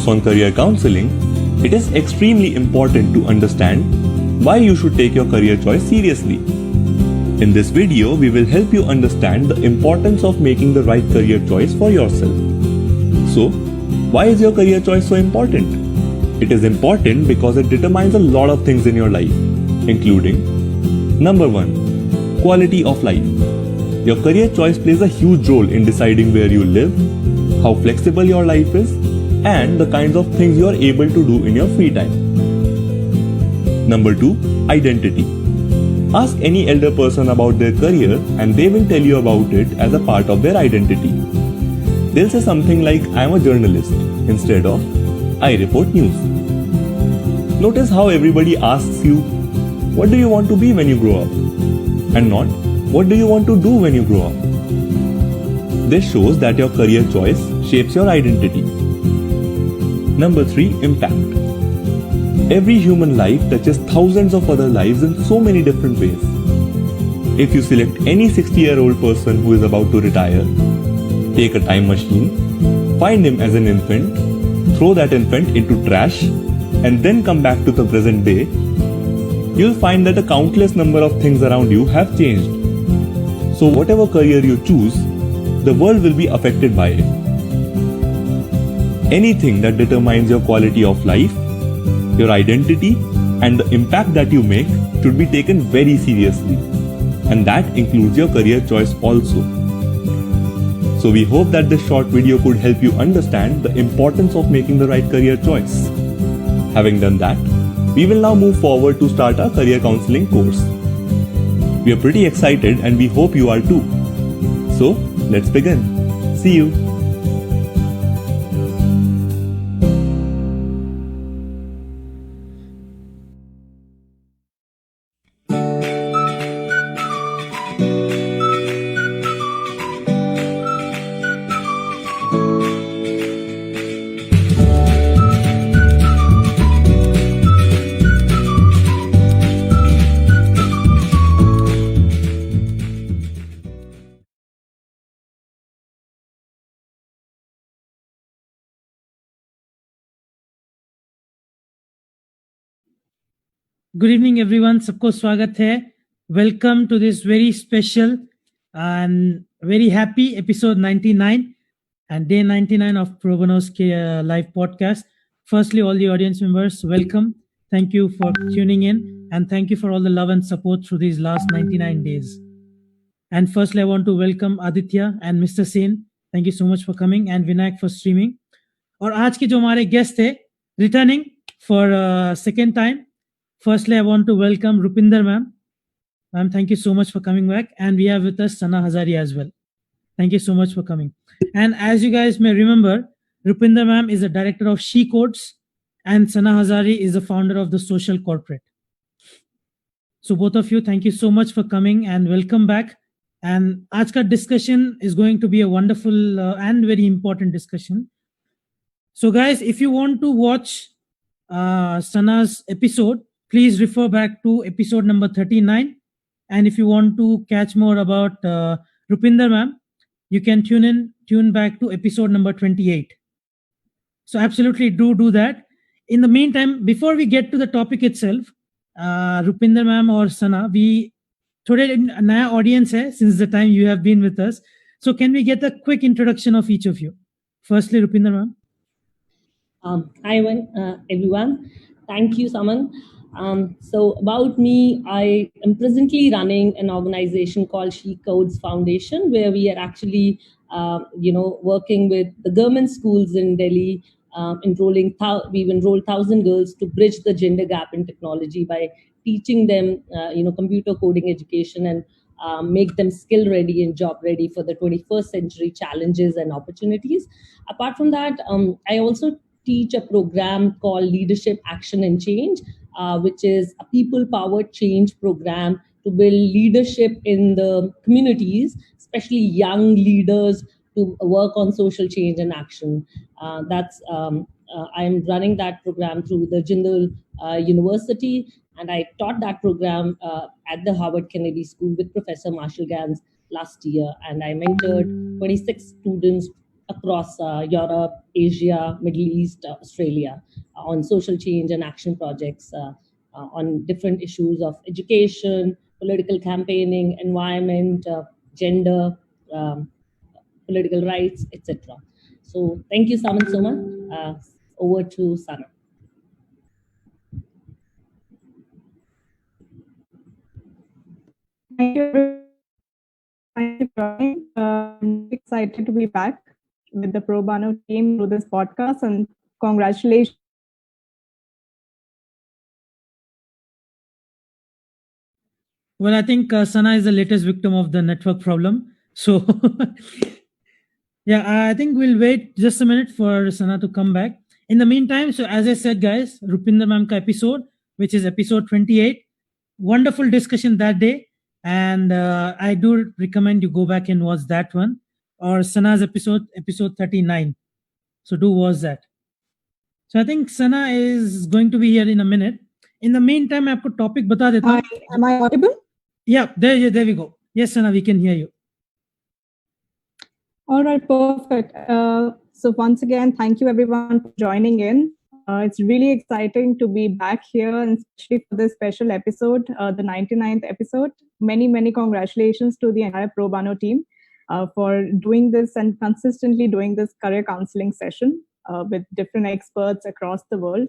course on career counseling, it is extremely important to understand why you should take your career choice seriously. In this video, we will help you understand the importance of making the right career choice for yourself. So, why is your career choice so important? It is important because it determines a lot of things in your life, including number 1, quality of life. Your career choice plays a huge role in deciding where you live, how flexible your life is, and the kinds of things you are able to do in your free time. Number 2, identity. Ask any elder person about their career and they will tell you about it as a part of their identity. They'll say something like, I am a journalist, instead of, I report news. Notice how everybody asks you, what do you want to be when you grow up? And not, what do you want to do when you grow up? This shows that your career choice shapes your identity. Number 3, impact. Every human life touches thousands of other lives in so many different ways. If you select any 60-year-old person who is about to retire, take a time machine, find him as an infant, throw that infant into trash, and then come back to the present day, you'll find that a countless number of things around you have changed. So whatever career you choose, the world will be affected by it. Anything that determines your quality of life, your identity, and the impact that you make should be taken very seriously. And that includes your career choice also. So we hope that this short video could help you understand the importance of making the right career choice. Having done that, we will now move forward to start our career counseling course. We are pretty excited and we hope you are too. So, let's begin. See you. Good evening, everyone. सबको स्वागत है. Welcome to this very special and very happy episode 99 and day 99 of Pro Bono's live podcast. Firstly, all the audience members, welcome. Thank you for tuning in and thank you for all the love and support through these last 99 days. And firstly, I want to welcome Aditya and Mr. Sen. Thank you so much for coming and Vinayak for streaming. और आज के जो हमारे guest थे, returning for second time. Firstly, I want to welcome Rupinder ma'am. Ma'am, thank you so much for coming back. And we have with us Sana Hazari as well. Thank you so much for coming. And as you guys may remember, Rupinder ma'am is the director of She Codes and Sana Hazari is the founder of the Social Corporate. So both of you, thank you so much for coming and welcome back. And Ajka discussion is going to be a wonderful and very important discussion. So guys, if you want to watch Sana's episode, please refer back to episode number 39. And if you want to catch more about Rupinder ma'am, you can tune back to episode number 28. So absolutely do that. In the meantime, before we get to the topic itself, Rupinder ma'am or Sana, we today a naya audience hai since the time you have been with us. So can we get a quick introduction of each of you? Firstly, Rupinder ma'am. Hi, everyone. Thank you, Saman. So about me, I am presently running an organization called She Codes Foundation, where we are actually, working with the government schools in Delhi, we've enrolled 1,000 girls to bridge the gender gap in technology by teaching them, computer coding education and make them skill ready and job ready for the 21st century challenges and opportunities. Apart from that, I also teach a program called Leadership, Action and Change, which is a people-powered change program to build leadership in the communities, especially young leaders, to work on social change and action. I'm running that program through the Jindal University, and I taught that program at the Harvard Kennedy School with Professor Marshall Gans last year, and I mentored 26 students across Europe, Asia, Middle East, Australia on social change and action projects on different issues of education, political campaigning, environment, gender, um, political rights, etc. So thank you, Saman, so much. Over to Sana. Thank you. Thank you for joining. I'm excited to be back with the Pro Bono team through this podcast, and congratulations. Well, I think Sana is the latest victim of the network problem. So, yeah, I think we'll wait just a minute for Sana to come back. In the meantime, so as I said, guys, Rupinder ma'am ka episode, which is episode 28, wonderful discussion that day. And I do recommend you go back and watch that one, or Sana's episode 39. So do watch that. So I think Sana is going to be here in a minute. In the meantime, मैं आपको topic बता देता हूँ. Am I audible? Yeah, there we go. Yes, Sana, we can hear you. All right, perfect. So once again, thank you everyone for joining in. It's really exciting to be back here, and especially for this special episode, the 99th episode. Many congratulations to the entire Pro Bono team for doing this and consistently doing this career counseling session with different experts across the world,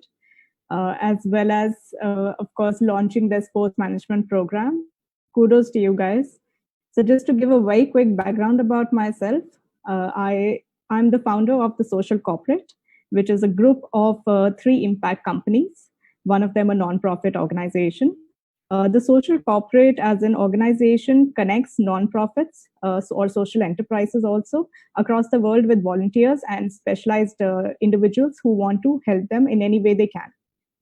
as well as, of course, launching their sports management program. Kudos to you guys. So just to give a very quick background about myself, I'm the founder of the Social Corporate, which is a group of 3 impact companies. One of them a non-profit organization. The Social Corporate as an organization connects non-profits or social enterprises also across the world with volunteers and specialized individuals who want to help them in any way they can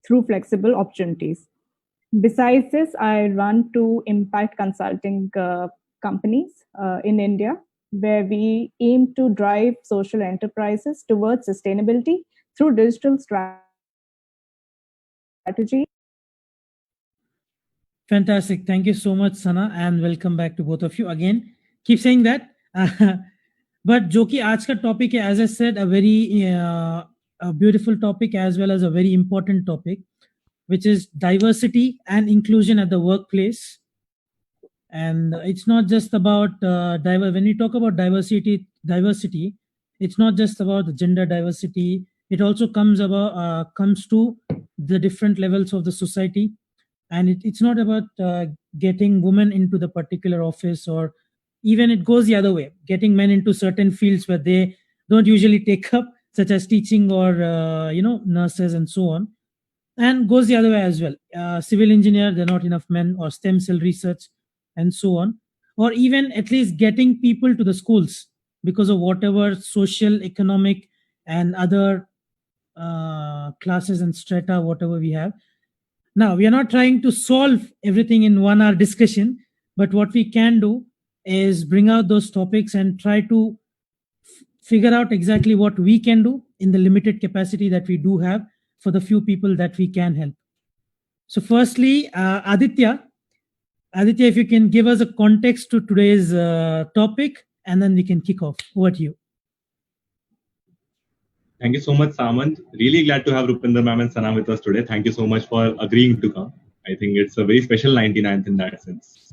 through flexible opportunities. Besides this, I run 2 impact consulting companies in India, where we aim to drive social enterprises towards sustainability through digital strategy. Fantastic. Thank you so much, Sana, and welcome back to both of you again. Keep saying that. But जो कि आज का topic है, as I said, a very a beautiful topic as well as a very important topic, which is diversity and inclusion at the workplace. And it's not just about when you talk about diversity, it's not just about the gender diversity. It also comes to the different levels of the society, and it's not about getting women into the particular office, or even it goes the other way, getting men into certain fields where they don't usually take up, such as teaching or nurses and so on, and goes the other way as well. Civil engineer, there are not enough men, or stem cell research and so on, or even at least getting people to the schools because of whatever social, economic and other classes and strata, whatever we have. Now, we are not trying to solve everything in 1 hour discussion, but what we can do is bring out those topics and try to figure out exactly what we can do in the limited capacity that we do have for the few people that we can help. So firstly, Aditya, if you can give us a context to today's topic, and then we can kick off. Over to you. Thank you so much, Samant. Really glad to have Rupinder ma'am and Sana with us today. Thank you so much for agreeing to come. I think it's a very special 99th in that sense.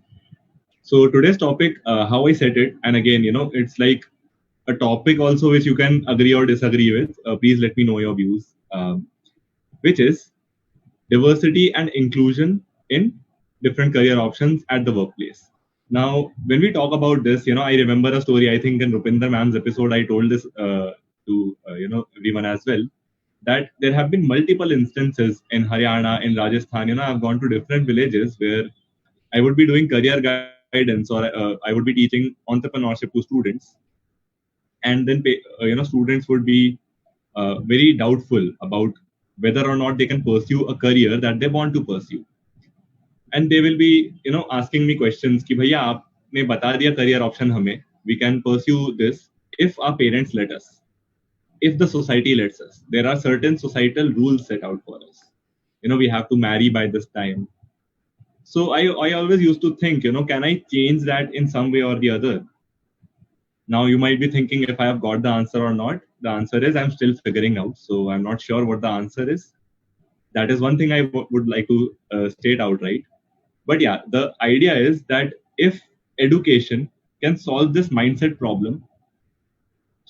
So today's topic, how I set it, and again, it's like a topic also which you can agree or disagree with. Please let me know your views, which is diversity and inclusion in different career options at the workplace. Now, when we talk about this, I remember a story, I think in Rupinder ma'am's episode, I told this to everyone as well, that there have been multiple instances in Haryana, in Rajasthan. I've gone to different villages where I would be doing career guidance, or I would be teaching entrepreneurship to students, and then students would be very doubtful about whether or not they can pursue a career that they want to pursue, and they will be asking me questions कि भैया आपने बता दिया career option हमें, we can pursue this if our parents let us, if the society lets us. There are certain societal rules set out for us. We have to marry by this time. So I always used to think, can I change that in some way or the other? Now you might be thinking if I have got the answer or not. The answer is I'm still figuring out. So I'm not sure what the answer is. That is one thing I would like to state outright. But yeah, the idea is that if education can solve this mindset problem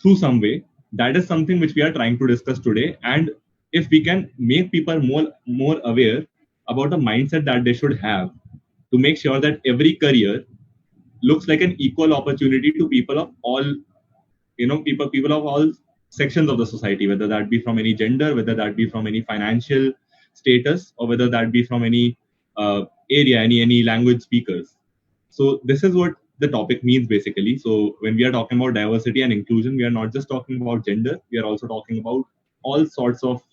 through some way, that is something which we are trying to discuss today. And if we can make people more aware about the mindset that they should have to make sure that every career looks like an equal opportunity to people of all, people of all sections of the society, whether that be from any gender, whether that be from any financial status, or whether that be from any area, any language speakers. So this is what the topic means basically. So when we are talking about diversity and inclusion, we are not just talking about gender, we are also talking about all sorts of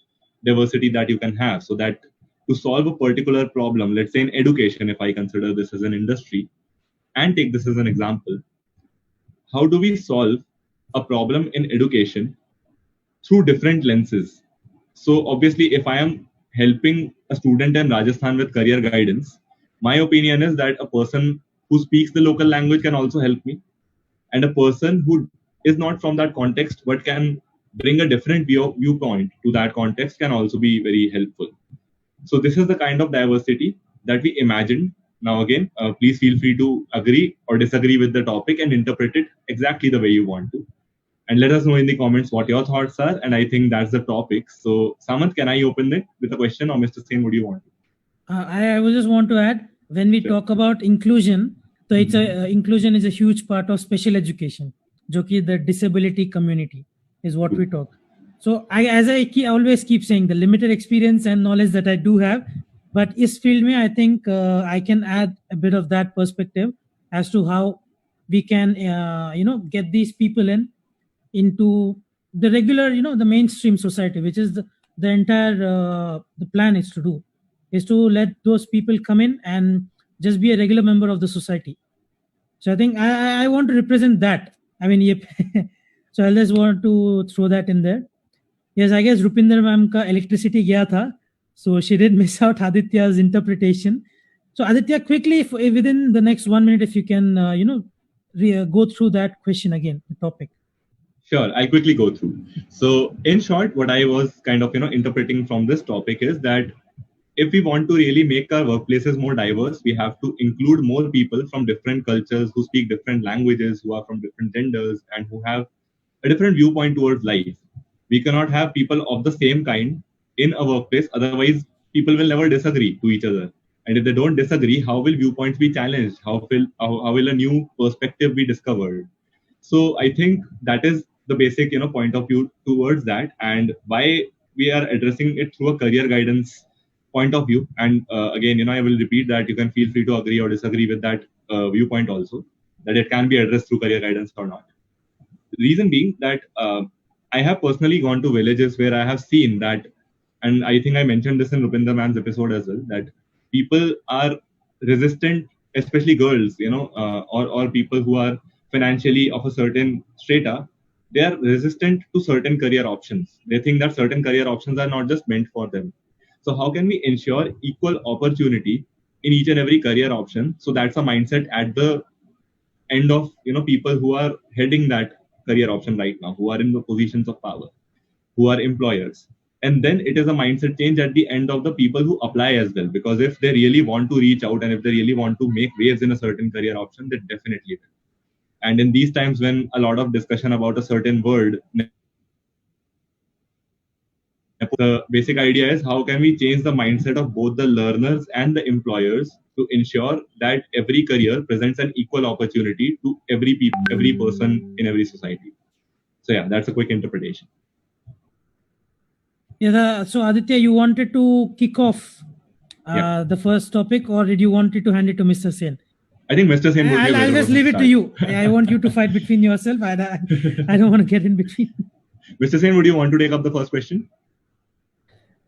diversity that you can have. So that to solve a particular problem, let's say in education, if I consider this as an industry and take this as an example, how do we solve a problem in education through different lenses? So obviously, if I am helping a student in Rajasthan with career guidance, my opinion is that a person who speaks the local language can also help me, and a person who is not from that context but can bring a different viewpoint to that context can also be very helpful. So this is the kind of diversity that we imagined. Now again, please feel free to agree or disagree with the topic and interpret it exactly the way you want to. And let us know in the comments what your thoughts are. And I think that's the topic. So Samant, can I open it with a question, or Mr. Sen, would you want to? I would just want to add, when we talk about inclusion, so it's inclusion is a huge part of special education, जो कि the disability community is what we talk. So I always keep saying, the limited experience and knowledge that I do have, but इस field में I think I can add a bit of that perspective as to how we can get these people into the regular, the mainstream society, which is the entire the plan is to do, is to let those people come in and just be a regular member of the society. So I think I want to represent that. I mean, yep. So I just want to throw that in there. Yes, I guess Rupinder ma'am ka electricity gaya tha, so she did miss out Aditya's interpretation. So Aditya, quickly, within the next 1 minute, if you can, go through that question again, the topic. Sure, I'll quickly go through. So in short, what I was kind of interpreting from this topic is that if we want to really make our workplaces more diverse, we have to include more people from different cultures who speak different languages, who are from different genders, and who have a different viewpoint towards life. We cannot have people of the same kind in a workplace, otherwise people will never disagree to each other. And if they don't disagree, how will viewpoints be challenged? How will a new perspective be discovered? So I think that is the basic point of view towards that, and why we are addressing it through a career guidance point of view. And again, I will repeat that you can feel free to agree or disagree with that viewpoint also, that it can be addressed through career guidance or not. The reason being that I have personally gone to villages where I have seen that, and I think I mentioned this in Rupinder Man's episode as well, that people are resistant, especially girls, or people who are financially of a certain strata. They are resistant to certain career options. They think that certain career options are not just meant for them. So how can we ensure equal opportunity in each and every career option? So that's a mindset at the end of people who are heading that career option right now, who are in the positions of power, who are employers. And then it is a mindset change at the end of the people who apply as well, because if they really want to reach out and if they really want to make waves in a certain career option, they definitely will. And in these times when a lot of discussion about a certain word, the basic idea is how can we change the mindset of both the learners and the employers to ensure that every career presents an equal opportunity to every person in every society. So yeah, that's a quick interpretation. Yeah. So Aditya, you wanted to kick off the first topic, or did you wanted to hand it to Mr. Sen? I think Mr. Sen would be I'll just leave it to you. I want you to fight between yourself. I don't want to get in between. Mr. Sen, would you want to take up the first question?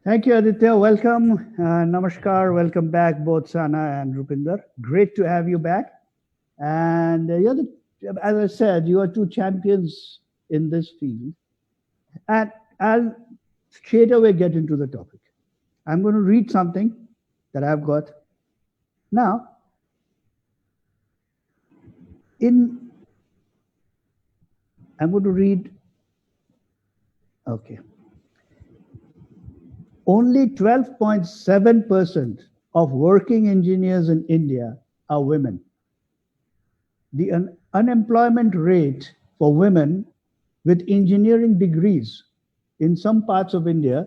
Thank you, Aditya. Welcome. Namaskar. Welcome back, both Sana and Rupinder. Great to have you back. And as I said, you are two champions in this field. And I'll straight away get into the topic. I'm going to read something that I've got. Now, in I'm going to read. Okay. Only 12.7% of working engineers in India are women. The unemployment rate for women with engineering degrees in some parts of India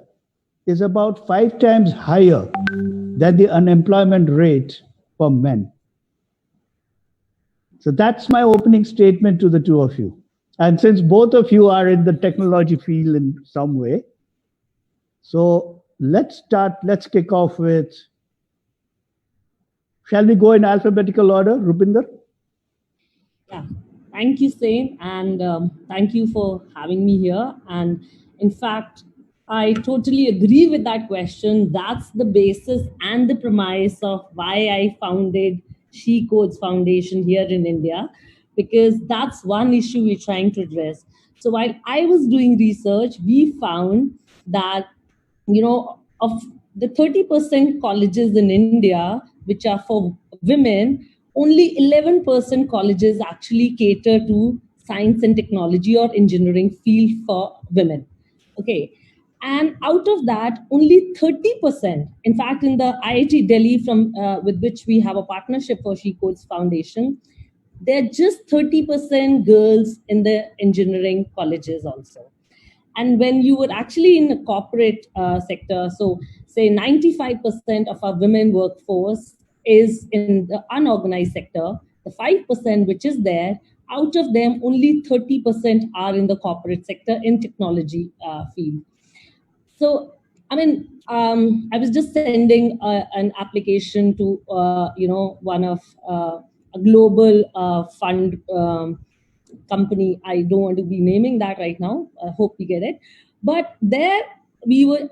is about 5 times higher than the unemployment rate for men. So that's my opening statement to the two of you. And since both of you are in the technology field in some way, so let's kick off with, shall we go in alphabetical order, Rupinder? Yeah, thank you, Sain, and thank you for having me here. And in fact, I totally agree with that question. That's the basis and the premise of why I founded She Codes Foundation here in India, because that's one issue we're trying to address. So while I was doing research, we found that, of the 30% colleges in India which are for women, only 11% colleges actually cater to science and technology or engineering field for women. Okay. And out of that, only 30%, in fact, in the IIT Delhi, from with which we have a partnership for She Codes Foundation, there are just 30% girls in the engineering colleges also. And when you were actually in the corporate sector, so say 95% of our women workforce is in the unorganized sector, the 5% which is there, out of them only 30% are in the corporate sector in technology field. So I mean, I was just sending an application to one of a global fund company. I don't want to be naming that right now. I hope we get it. But there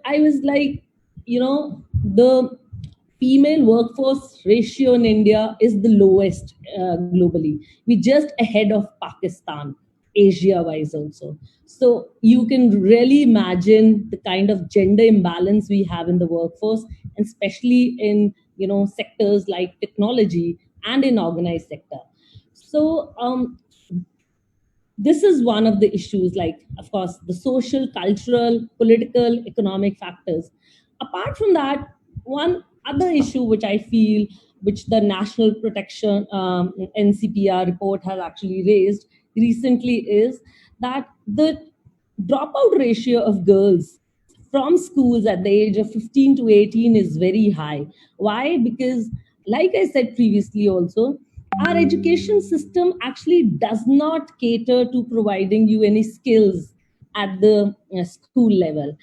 I was like, the female workforce ratio in India is the lowest globally. We're just ahead of Pakistan, Asia-wise also. So you can really imagine the kind of gender imbalance we have in the workforce, and especially in sectors like technology and in organized sector. So this is one of the issues, like, of course, the social, cultural, political, economic factors. Apart from that, one other issue which I feel, which the National Protection NCPR report has actually raised recently, is that the dropout ratio of girls from schools at the age of 15 to 18 is very high. Why? Because, like I said previously also, our education system actually does not cater to providing you any skills at the school level.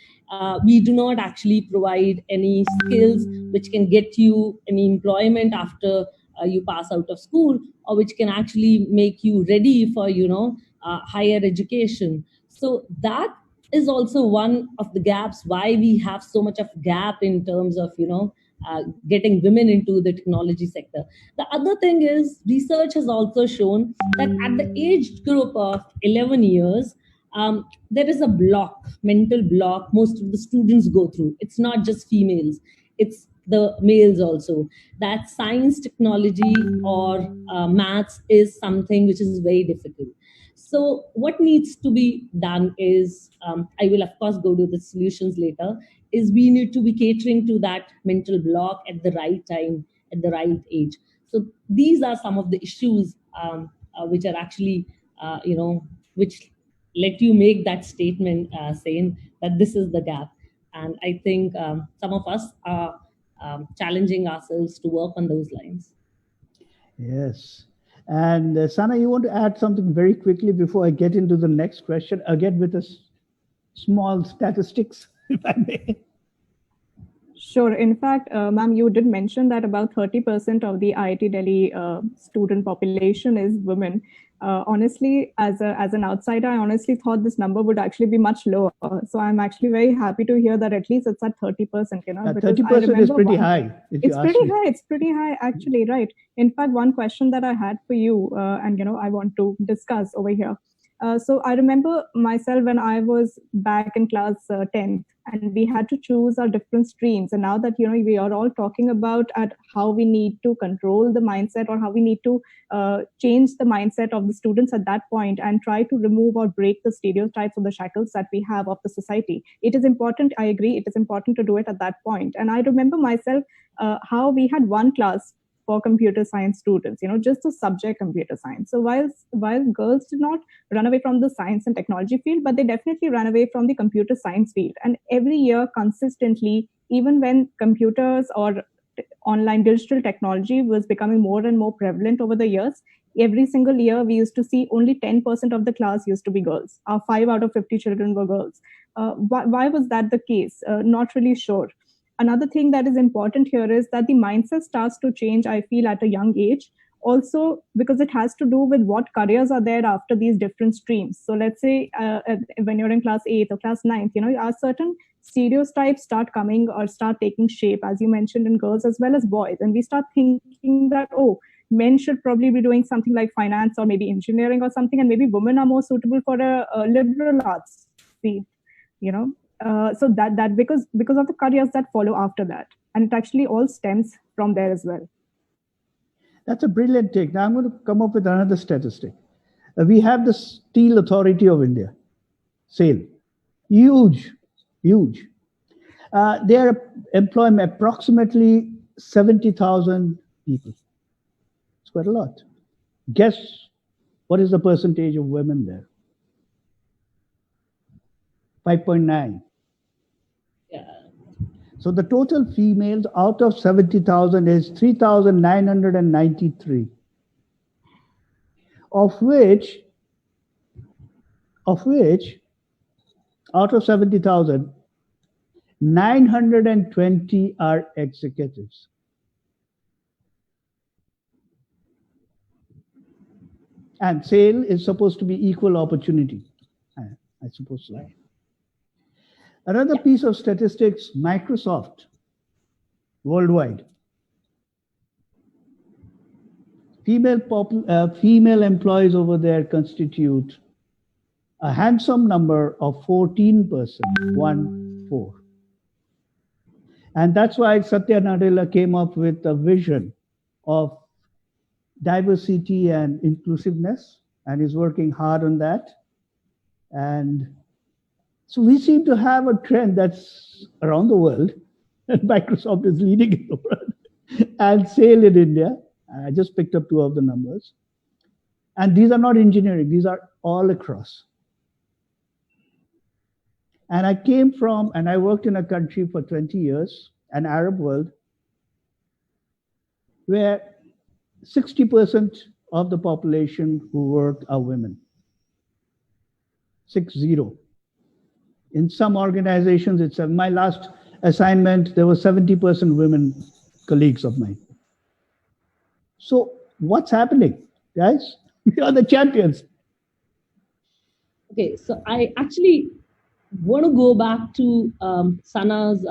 We do not actually provide any skills which can get you any employment after you pass out of school, or which can actually make you ready for higher education. So that is also one of the gaps why we have so much of gap in terms of getting women into the technology sector. The other thing is, research has also shown that at the age group of 11 years, there is a mental block most of the students go through. It's not just females, it's the males also. That science, technology, or maths is something which is very difficult. So what needs to be done is, I will of course go to the solutions later, is we need to be catering to that mental block at the right time, at the right age. So these are some of the issues which are actually, which let you make that statement saying that this is the gap. And I think some of us are challenging ourselves to work on those lines. Yes. And Sana, you want to add something very quickly before I get into the next question, again with a small statistics, if I may? Sure. In fact, ma'am, you did mention that about 30% of the IIT Delhi student population is women. Honestly, as an outsider, I honestly thought this number would actually be much lower. So I'm actually very happy to hear that at least it's at 30%. 30% is pretty high. It's pretty high. It's pretty high, actually, right? In fact, one question that I had for you, and I want to discuss over here. So I remember myself when I was back in class 10th, and we had to choose our different streams. And now that we are all talking about at how we need to control the mindset, or how we need to change the mindset of the students at that point, and try to remove or break the stereotypes or the shackles that we have of the society. It is important. I agree. It is important to do it at that point. And I remember myself how we had one class for computer science students, just the subject computer science. So while girls did not run away from the science and technology field, but they definitely ran away from the computer science field. And every year, consistently, even when computers or online digital technology was becoming more and more prevalent over the years, every single year we used to see only 10% of the class used to be girls. 5 out of 50 children were girls. Why was that the case? Not really sure. Another thing that is important here is that the mindset starts to change, I feel, at a young age. Also, because it has to do with what careers are there after these different streams. So let's say when you're in class 8th or class 9th, certain stereotypes start coming or start taking shape, as you mentioned, in girls as well as boys. And we start thinking that, oh, men should probably be doing something like finance or maybe engineering or something, and maybe women are more suitable for a liberal arts field, so that because of the careers that follow after that, and it actually all stems from there as well. That's a brilliant take. Now I'm going to come up with another statistic. We have the Steel Authority of India, SAIL, huge. They are employing approximately 70,000 people. It's quite a lot. Guess what is the percentage of women there? 5.9. Yeah. So the total females out of 70,000 is 3,993, of which out of 70,000, 920 are executives. And SAIL is supposed to be equal opportunity. I suppose so. Another piece of statistics, Microsoft worldwide. Female employees over there constitute a handsome number of 14%, 1-4. And that's why Satya Nadella came up with a vision of diversity and inclusiveness, and is working hard on that. And so we seem to have a trend that's around the world, and Microsoft is leading in the world, and SAIL in India. I just picked up 2 of the numbers. And these are not engineering, these are all across. And I came from, and I worked in a country for 20 years, an Arab world, where 60% of the population who work are women. 60. In some organizations, it's my last assignment, there were 70% women colleagues of mine. So what's happening, guys? We are the champions. Okay, so I actually want to go back to Sana's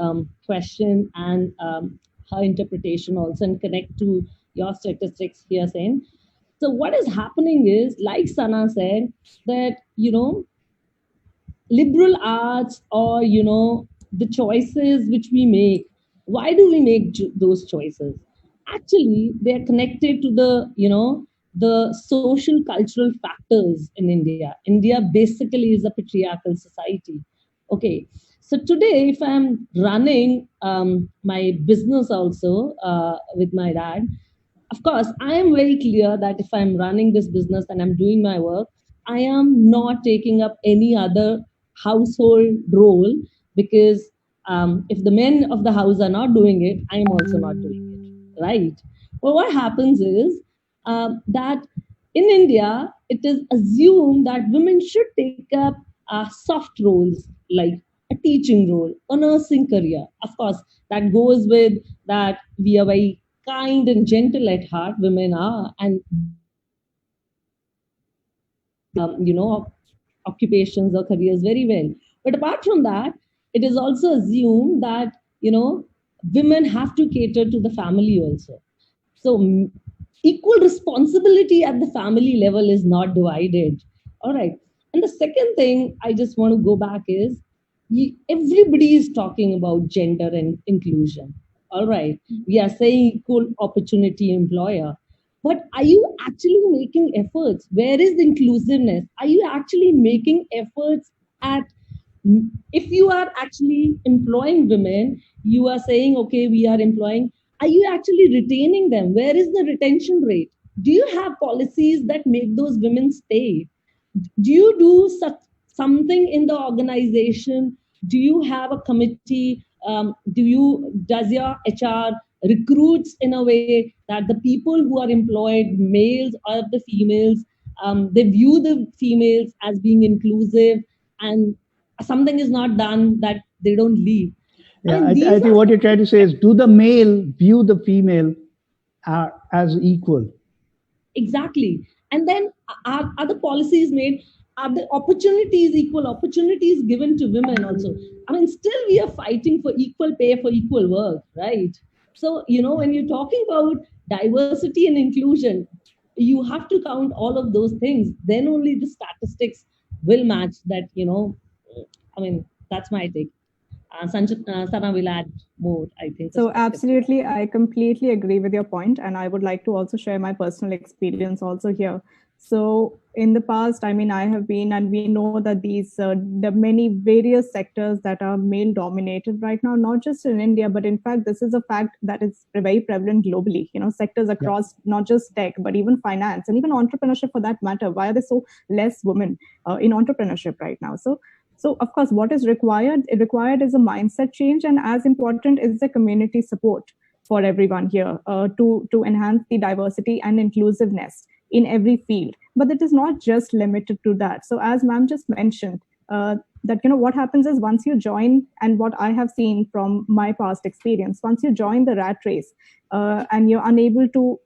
question and her interpretation also, and connect to your statistics here saying. So what is happening is, like Sana said, that, liberal arts, or, the choices which we make, why do we make those choices? Actually, they're connected to the social cultural factors in India. India basically is a patriarchal society. Okay, so today, if I'm running my business also with my dad, of course, I am very clear that if I'm running this business and I'm doing my work, I am not taking up any other household role, because if the men of the house are not doing it, I am also not doing it, right? Well, what happens is that in India, it is assumed that women should take up soft roles like a teaching role, a nursing career. Of course, that goes with that we are very kind and gentle at heart, women are, and occupations or careers very well. But apart from that, it is also assumed that women have to cater to the family also. So equal responsibility at the family level is not divided. All right. And the second thing I just want to go back is everybody is talking about gender and inclusion. All right. We are saying equal opportunity employer. But are you actually making efforts? Where is the inclusiveness? Are you actually making efforts at, if you are actually employing women, you are saying, okay, we are employing, are you actually retaining them? Where is the retention rate? Do you have policies that make those women stay? Do you do something in the organization? Do you have a committee? Does your HR recruits in a way that the people who are employed, males or the females, they view the females as being inclusive, and something is not done that they don't leave? Yeah, mean, I think what you're trying to say is, do the male view the female as equal? Exactly. And then are the policies made? Are the opportunities, equal opportunities given to women also? I mean, still we are fighting for equal pay for equal work, right? So, when you're talking about diversity and inclusion, you have to count all of those things. Then only the statistics will match that, I mean, that's my take. Sana will add more, I think. So absolutely, I completely agree with your point, and I would like to also share my personal experience also here. So in the past, I mean, I have been, and we know that the many various sectors that are male dominated right now, not just in India, but in fact, this is a fact that is very prevalent globally. Sectors across not just tech, but even finance and even entrepreneurship for that matter. Why are there so less women in entrepreneurship right now? So of course, what is required? Required is a mindset change, and as important is the community support for everyone here to enhance the diversity and inclusiveness in every field. But it is not just limited to that. So as ma'am just mentioned, that what happens is once you join, and what I have seen from my past experience, once you join the rat race and you're unable to,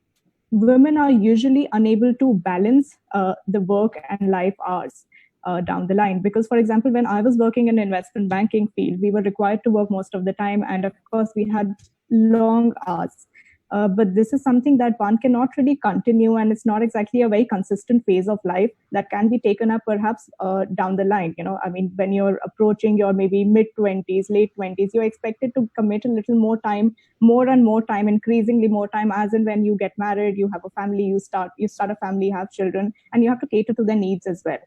women are usually unable to balance the work and life hours down the line. Because, for example, when I was working in investment banking field, we were required to work most of the time, and of course, we had long hours. But this is something that one cannot really continue, and it's not exactly a very consistent phase of life that can be taken up perhaps down the line. I mean, when you're approaching your maybe mid-20s, late 20s, you're expected to commit a little more time, more and more time, increasingly more time, as in when you get married, you have a family, you start a family, have children, and you have to cater to their needs as well.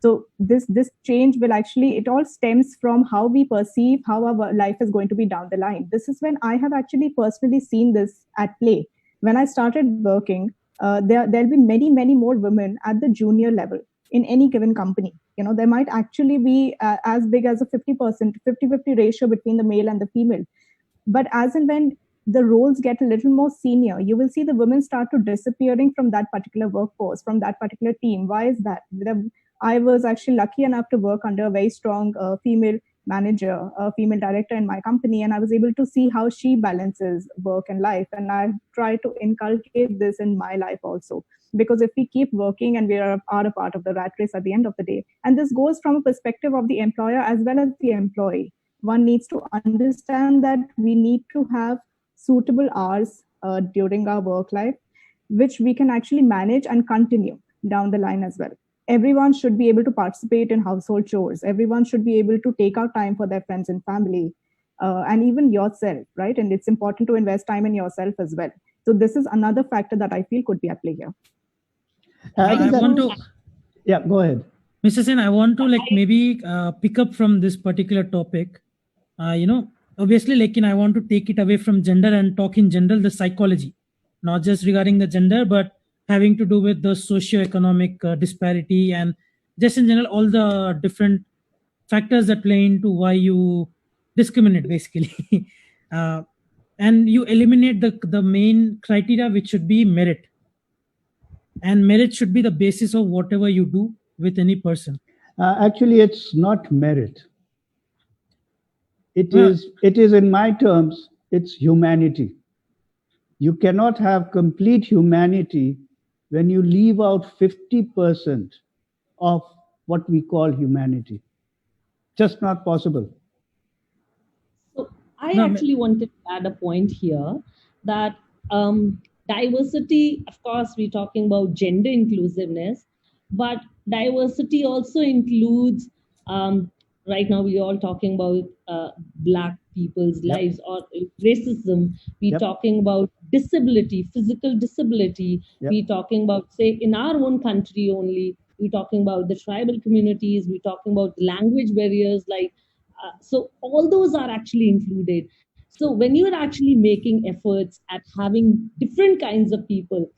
So this change will actually, it all stems from how we perceive how our life is going to be down the line. This is when I have actually personally seen this at play. When I started working, there'll be many, many more women at the junior level in any given company. There might actually be as big as a 50%, 50-50 ratio between the male and the female. But as and when the roles get a little more senior, you will see the women start to disappearing from that particular workforce, from that particular team. Why is that? I was actually lucky enough to work under a very strong female manager, a female director in my company, and I was able to see how she balances work and life. And I try to inculcate this in my life also. Because if we keep working and we are a part of the rat race at the end of the day, and this goes from a perspective of the employer as well as the employee, one needs to understand that we need to have suitable hours during our work life, which we can actually manage and continue down the line as well. Everyone should be able to participate in household chores. Everyone should be able to take out time for their friends and family, and even yourself, right? And it's important to invest time in yourself as well. So this is another factor that I feel could be at play here. Yeah, go ahead. Mr. Sen, I want to maybe pick up from this particular topic. Obviously, I want to take it away from gender and talk in general the psychology, not just regarding the gender, but having to do with the socio-economic disparity and just in general all the different factors that play into why you discriminate, basically. And you eliminate the main criteria, which should be merit. And merit should be the basis of whatever you do with any person. Actually, it's not merit. It is in my terms, it's humanity. You cannot have complete humanity when you leave out 50% of what we call humanity. Just not possible. So I actually wanted to add a point here that diversity, of course, we're talking about gender inclusiveness, but diversity also includes, right now we're all talking about Black people's Yep. lives, or racism. We're Yep. talking about disability, physical disability. Yep. We're talking about, say, in our own country only, we're talking about the tribal communities, we're talking about language barriers, like, so all those are actually included. So when you're actually making efforts at having different kinds of people,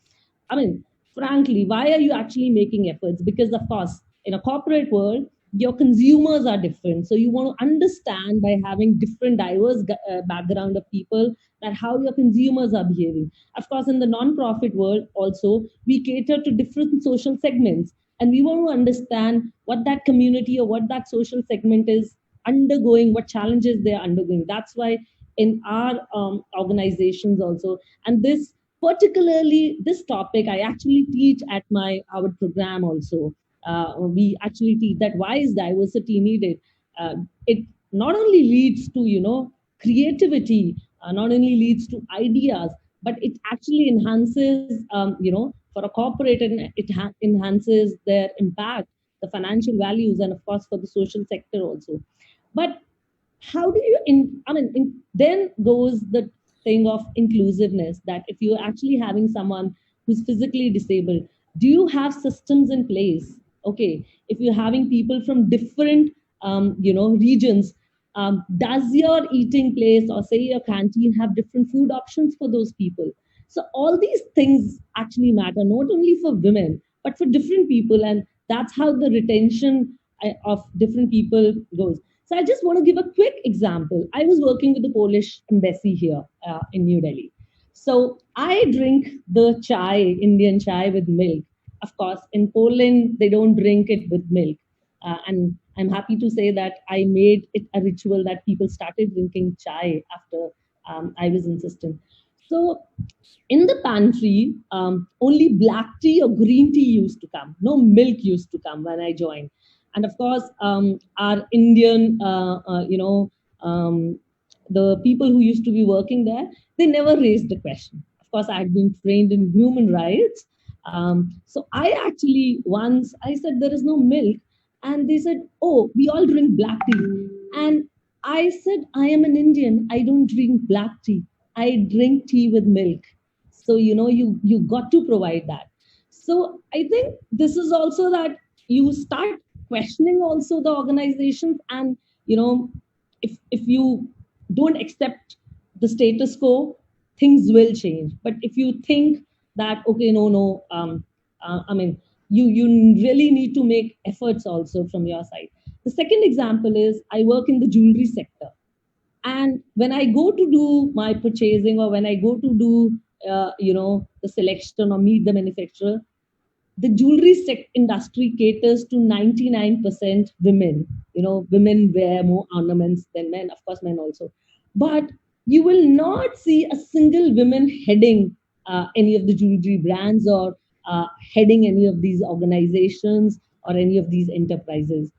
I mean, frankly, why are you actually making efforts? Because, of course, in a corporate world, your consumers are different. So you want to understand, by having different diverse background of people, that how your consumers are behaving. Of course, in the non-profit world also, we cater to different social segments, and we want to understand what that community or what that social segment is undergoing, what challenges they are undergoing. That's why in our organizations also, and this particularly this topic I actually teach at my our program also. We actually teach that why is diversity needed. It not only leads to, creativity, not only leads to ideas, but it actually enhances, for a corporate, and it enhances their impact, the financial values, and of course for the social sector also. But how do you then goes the thing of inclusiveness, that if you're actually having someone who's physically disabled, do you have systems in place? Okay, if you're having people from different regions, does your eating place, or say your canteen, have different food options for those people? So all these things actually matter, not only for women but for different people, and that's how the retention of different people goes. So I just want to give a quick example. I was working with the Polish embassy here in New Delhi. So I drink the chai, Indian chai, with milk. Of course, in Poland, they don't drink it with milk. And I'm happy to say that I made it a ritual that people started drinking chai after I was insistent. So in the pantry, only black tea or green tea used to come. No milk used to come when I joined. And of course, our Indian, the people who used to be working there, they never raised the question. Of course, I had been trained in human rights. So I actually once I said there is no milk, and they said, "Oh, we all drink black tea." And I said, "I am an Indian. I don't drink black tea. I drink tea with milk." So you got to provide that. So I think this is also that you start questioning also the organizations, and if you don't accept the status quo, things will change. But if you think that, okay, no, I mean, you really need to make efforts also from your side. The second example is I work in the jewelry sector, and when I go to do my purchasing, or when I go to do the selection or meet the manufacturer, the jewelry industry caters to 99% women. Women wear more ornaments than men, of course men also. But you will not see a single woman heading any of the jewelry brands, or heading any of these organizations or any of these enterprises.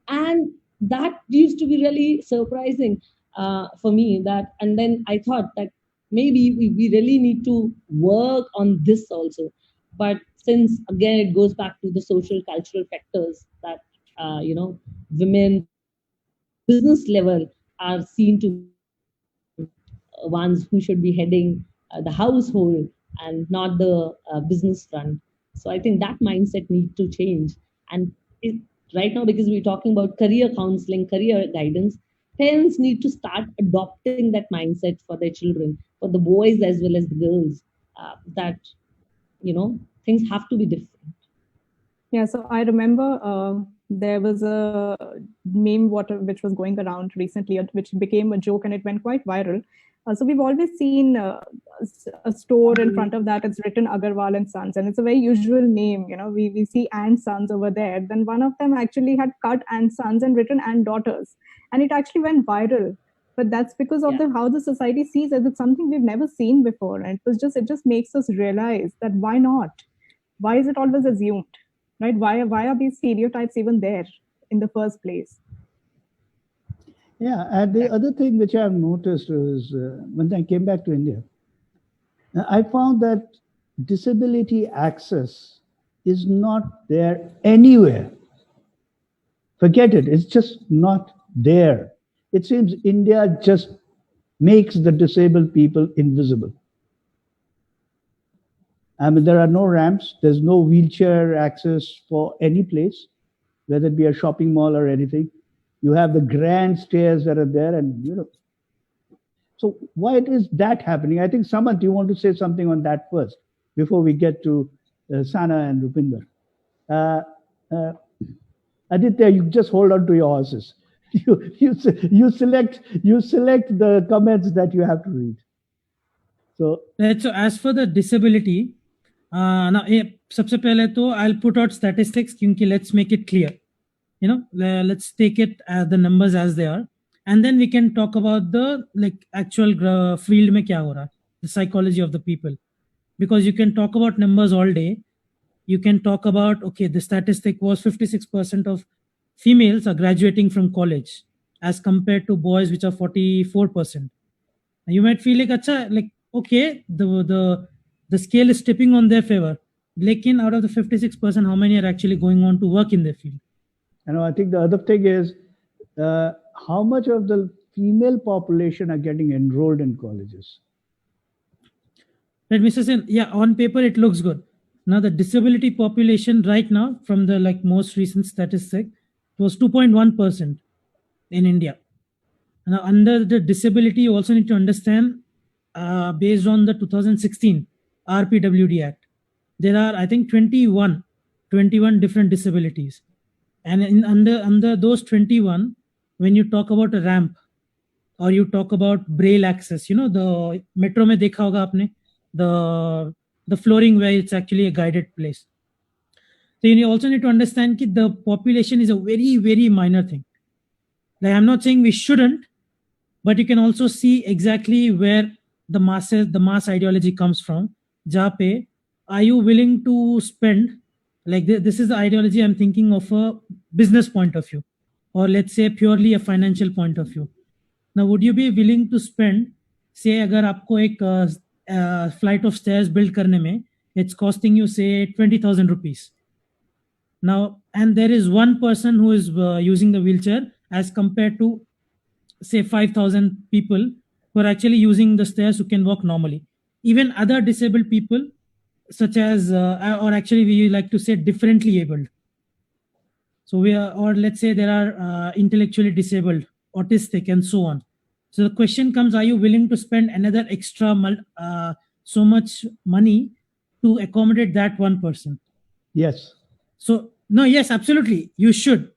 And that used to be really surprising for me. That And then I thought that maybe we really need to work on this also. But since again it goes back to the social cultural factors, that women business level are seen to ones who should be heading the household, and not the business front. So I think that mindset needs to change. And right now, because we're talking about career counseling, career guidance, parents need to start adopting that mindset for their children, for the boys as well as the girls, that things have to be different. Yeah, so I remember there was a meme which was going around recently, which became a joke and it went quite viral. So we've always seen a store in front of that. It's written Agarwal and Sons, and it's a very usual name. We see and Sons over there. Then one of them actually had cut and Sons and written and Daughters, and it actually went viral. But that's because of how the society sees it. It's something we've never seen before, and it just makes us realize that why not? Why is it always assumed? Right? Why are these stereotypes even there in the first place? Yeah, and the other thing which I've noticed is when I came back to India, I found that disability access is not there anywhere. Forget it, it's just not there. It seems India just makes the disabled people invisible. I mean, there are no ramps, there's no wheelchair access for any place, whether it be a shopping mall or anything. You have the grand stairs that are there, and so why is that happening? I think, Samant, you want to say something on that first before we get to Sana and Rupinder. Aditya, you just hold on to your horses. You select the comments that you have to read. So Right. So as for the disability, now सबसे पहले तो I'll put out statistics क्योंकि let's make it clear. Let's take it the numbers as they are, and then we can talk about the actual field में क्या हो रहा है, the psychology of the people, because you can talk about numbers all day. You can talk about, okay, the statistic was 56% of females are graduating from college as compared to boys, which are 44%. And you might feel like, acha, okay, the scale is tipping on their favor. Lekin out of the 56%, how many are actually going on to work in their field? I think the other thing is how much of the female population are getting enrolled in colleges. Right, Mr. Sen, yeah, on paper it looks good. Now the disability population right now, from the most recent statistic, was 2.1% in India. Now under the disability, you also need to understand, based on the 2016 RPWD Act, there are, I think, 21 different disabilities. And under those 21, when you talk about a ramp or you talk about braille access, the metro mein dekha hoga aapne, the flooring where it's actually a guided place. So you also need to understand that the population is a very, very minor thing. I'm not saying we shouldn't, but you can also see exactly where the mass ideology comes from. Jahan pe, are you willing to spend, this is the ideology I'm thinking of a business point of view, or let's say purely a financial point of view. Now, would you be willing to spend, say, agar aapko ek flight of stairs build karne mein, it's costing you, say, 20,000 rupees. Now, and there is one person who is using the wheelchair as compared to, say, 5,000 people who are actually using the stairs who can walk normally. Even other disabled people, such as, or actually we like to say differently abled. So or let's say there are intellectually disabled, autistic, and so on. So the question comes, are you willing to spend another extra so much money to accommodate that one person? Yes. So no, yes, absolutely, you should.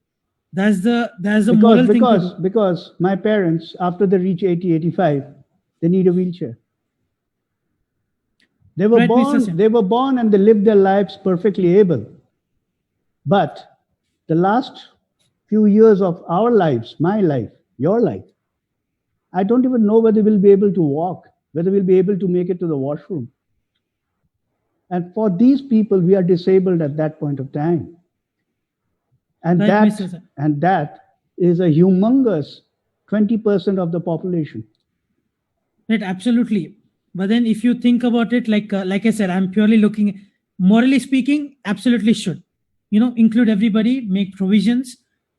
That's the moral thing to do. Because my parents, after they reach 80, 85, they need a wheelchair. They were born and they lived their lives perfectly able. But the last few years of our lives, my life, your life, I don't even know whether we'll be able to walk, whether we'll be able to make it to the washroom. And for these people, we are disabled at that point of time. And that is a humongous 20% of the population. Right, absolutely. But then if you think about it, like I said, I'm purely looking, morally speaking, absolutely should. Include everybody, make provisions.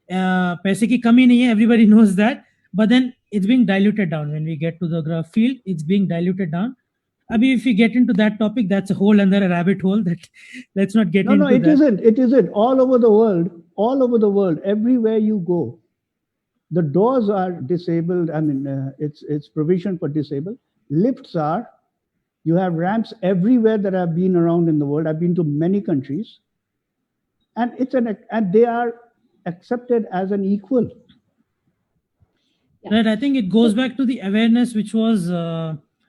Paise ki kami nahi hai, everybody knows that. But then it's being diluted down. When we get to the field, it's being diluted down. If we get into that topic, that's a whole another rabbit hole that let's not get into. No, it isn't. All over the world, everywhere you go, the doors are disabled. I mean, it's provision for disabled. Lifts are. You have ramps everywhere that I've been around in the world. I've been to many countries, and and they are accepted as an equal. Right. I think it goes back to the awareness, which was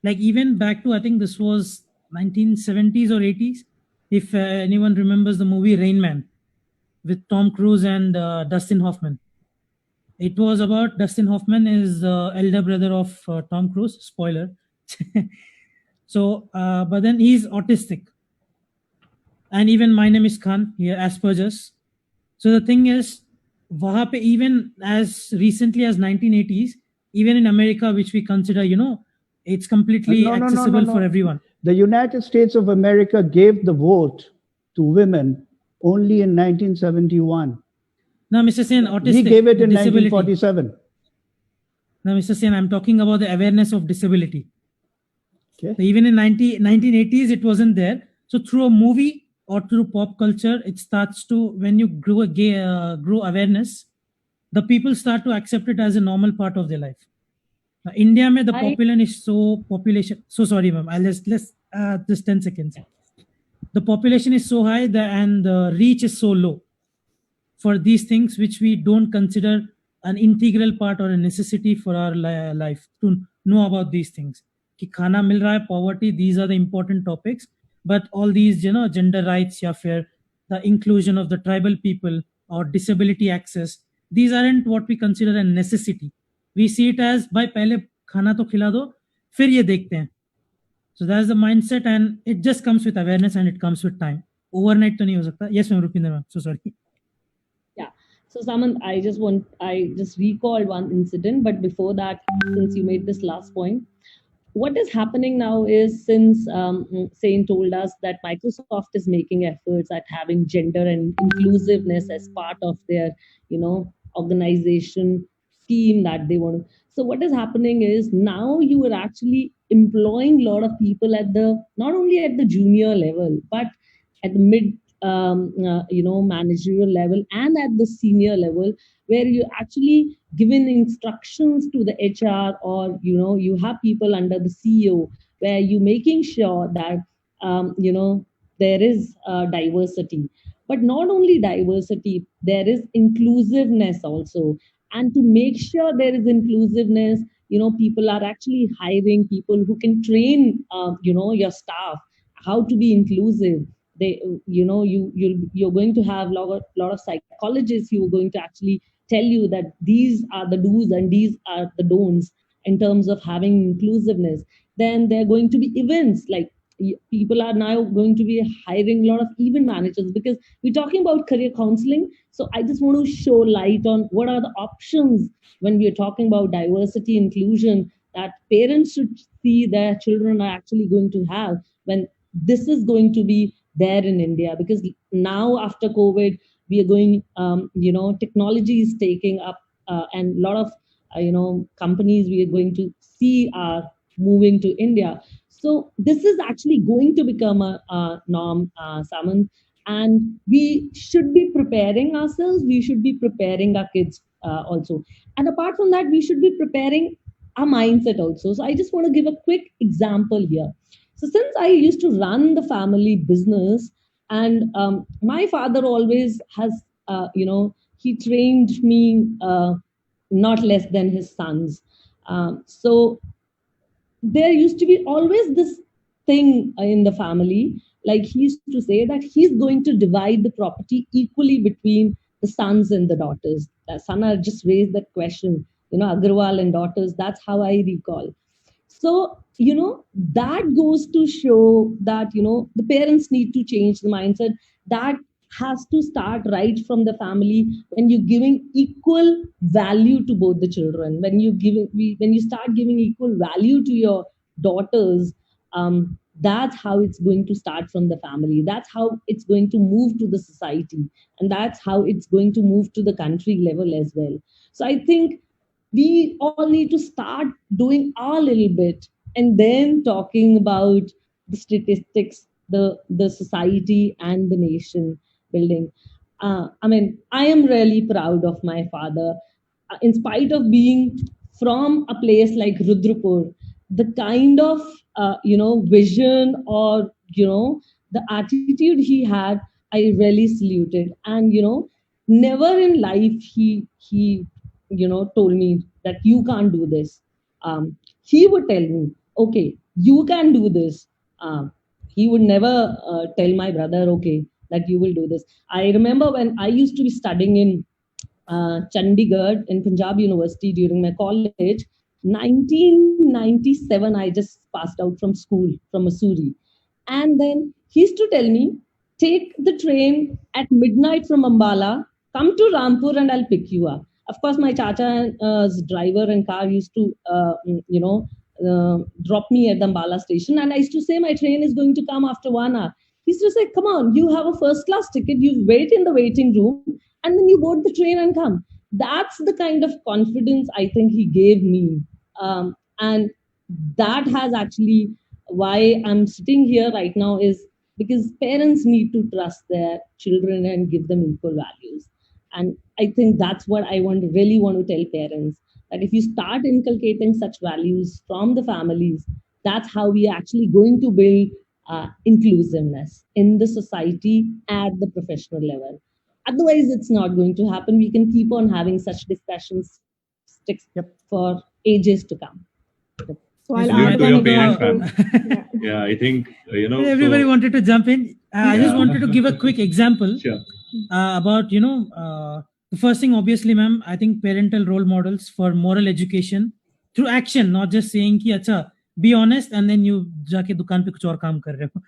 even back to, I think this was 1970s or 80s. If anyone remembers the movie Rain Man with Tom Cruise and Dustin Hoffman. It was about Dustin Hoffman is the elder brother of Tom Cruise. Spoiler. So, but then he's autistic. And even my name is Khan, here, Asperger's. So the thing is, wahan pe even as recently as 1980s, even in America, which we consider, it's completely accessible for everyone. The United States of America gave the vote to women only in 1971. Now, Mr. Sen, autistic. He gave it in disability. 1947. Now, Mr. Sen, I'm talking about the awareness of disability. Okay. So even in 1980s, it wasn't there. So through a movie or through pop culture, it starts to, when you grow awareness, the people start to accept it as a normal part of their life. Now, India, mein the population. So sorry, ma'am. I'll just 10 seconds. The population is so high and the reach is so low for these things, which we don't consider an integral part or a necessity for our life to know about these things. Ki khana mil raha hai, poverty, these are the important topics. But all these, gender rights, ya fir the inclusion of the tribal people or disability access, these aren't what we consider a necessity. We see it as, bhai pehle khana to khila do, fir ye dekhte hain. So that's the mindset, and it just comes with awareness and it comes with time. Overnight to nahi ho sakta. Yes, ma'am, Rupinder ma'am. So sorry. Yeah. So Samant, I just recalled one incident, but before that, since you made this last point, what is happening now is, since Sain told us that Microsoft is making efforts at having gender and inclusiveness as part of their, organization scheme that they want. So what is happening is, now you are actually employing a lot of people at not only at the junior level, but at the mid, managerial level and at the senior level, where you actually given instructions to the HR, or you have people under the CEO, where you making sure that there is diversity, but not only diversity, there is inclusiveness also. And to make sure there is inclusiveness, people are actually hiring people who can train your staff how to be inclusive. They, you're going to have lot of psychologists who are going to actually tell you that these are the do's and these are the don'ts in terms of having inclusiveness. Then there are going to be events, like people are now going to be hiring a lot of event managers, because we're talking about career counseling. So I just want to show light on what are the options when we are talking about diversity inclusion, that parents should see their children are actually going to have when this is going to be there in India. Because now after COVID, we are going, technology is taking up, and a lot of, companies we are going to see are moving to India. So this is actually going to become a norm, Samant, and we should be preparing ourselves. We should be preparing our kids also. And apart from that, we should be preparing our mindset also. So I just want to give a quick example here. So since I used to run the family business, and my father always has, he trained me not less than his sons. So there used to be always this thing in the family, like he used to say that he's going to divide the property equally between the sons and the daughters. Sana just raised that question, Agarwal and daughters, that's how I recall. So, that goes to show that, the parents need to change the mindset. That has to start right from the family, when you're giving equal value to both the children. When you start giving equal value to your daughters, that's how it's going to start from the family. That's how it's going to move to the society. And that's how it's going to move to the country level as well. So I think we all need to start doing our little bit, and then talking about the statistics, the society and the nation building. I am really proud of my father. In spite of being from a place like Rudrapur, the kind of vision, or the attitude he had, I really saluted. And never in life he told me that you can't do this. He would tell me, okay, you can do this. He would never tell my brother, okay, that you will do this. I remember when I used to be studying in Chandigarh in Punjab University during my college, 1997, I just passed out from school from Missouri. And then he used to tell me, take the train at midnight from Ambala, come to Rampur and I'll pick you up. Of course, my chacha's driver and car used to, drop me at the Ambala station. And I used to say, my train is going to come after 1 hour. He's just like, come on, you have a first class ticket, you wait in the waiting room, and then you board the train and come. That's the kind of confidence I think he gave me. And that has actually why I'm sitting here right now is because parents need to trust their children and give them equal values. And I think that's what I really want to tell parents, that if you start inculcating such values from the families, that's how we are actually going to build inclusiveness in the society at the professional level. Otherwise, it's not going to happen. We can keep on having such discussions sticks Yep. for ages to come. So I'll Salute add to your one parents, more. ma'am. Yeah, I think, Everybody so- wanted to jump in. I just Yeah. wanted to give a quick example Sure. about, the first thing, obviously, ma'am, I think parental role models for moral education through action, not just saying ki, acha, be honest, and then you jaake dukaan pe kuch aur kaam kar rahe ho.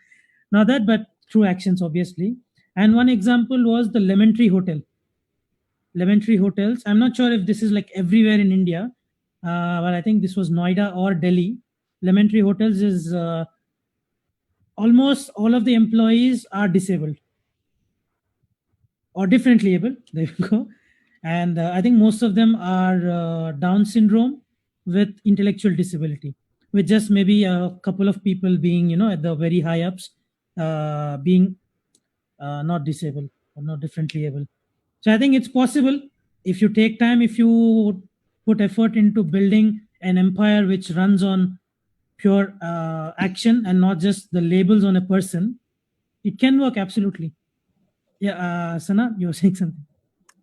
Not that, but through actions, obviously. And one example was the Lemon Tree Hotel. Lemon Tree Hotels. I'm not sure if this is like everywhere in India, but I think this was Noida or Delhi. Lemon Tree Hotels is almost all of the employees are disabled or differently able. There you go. And I think most of them are Down syndrome with intellectual disability, with just maybe a couple of people being, at the very high ups, being not disabled or not differently able. So I think it's possible if you take time, if you put effort into building an empire which runs on pure action and not just the labels on a person, it can work absolutely. Yeah, Sana, you were saying something.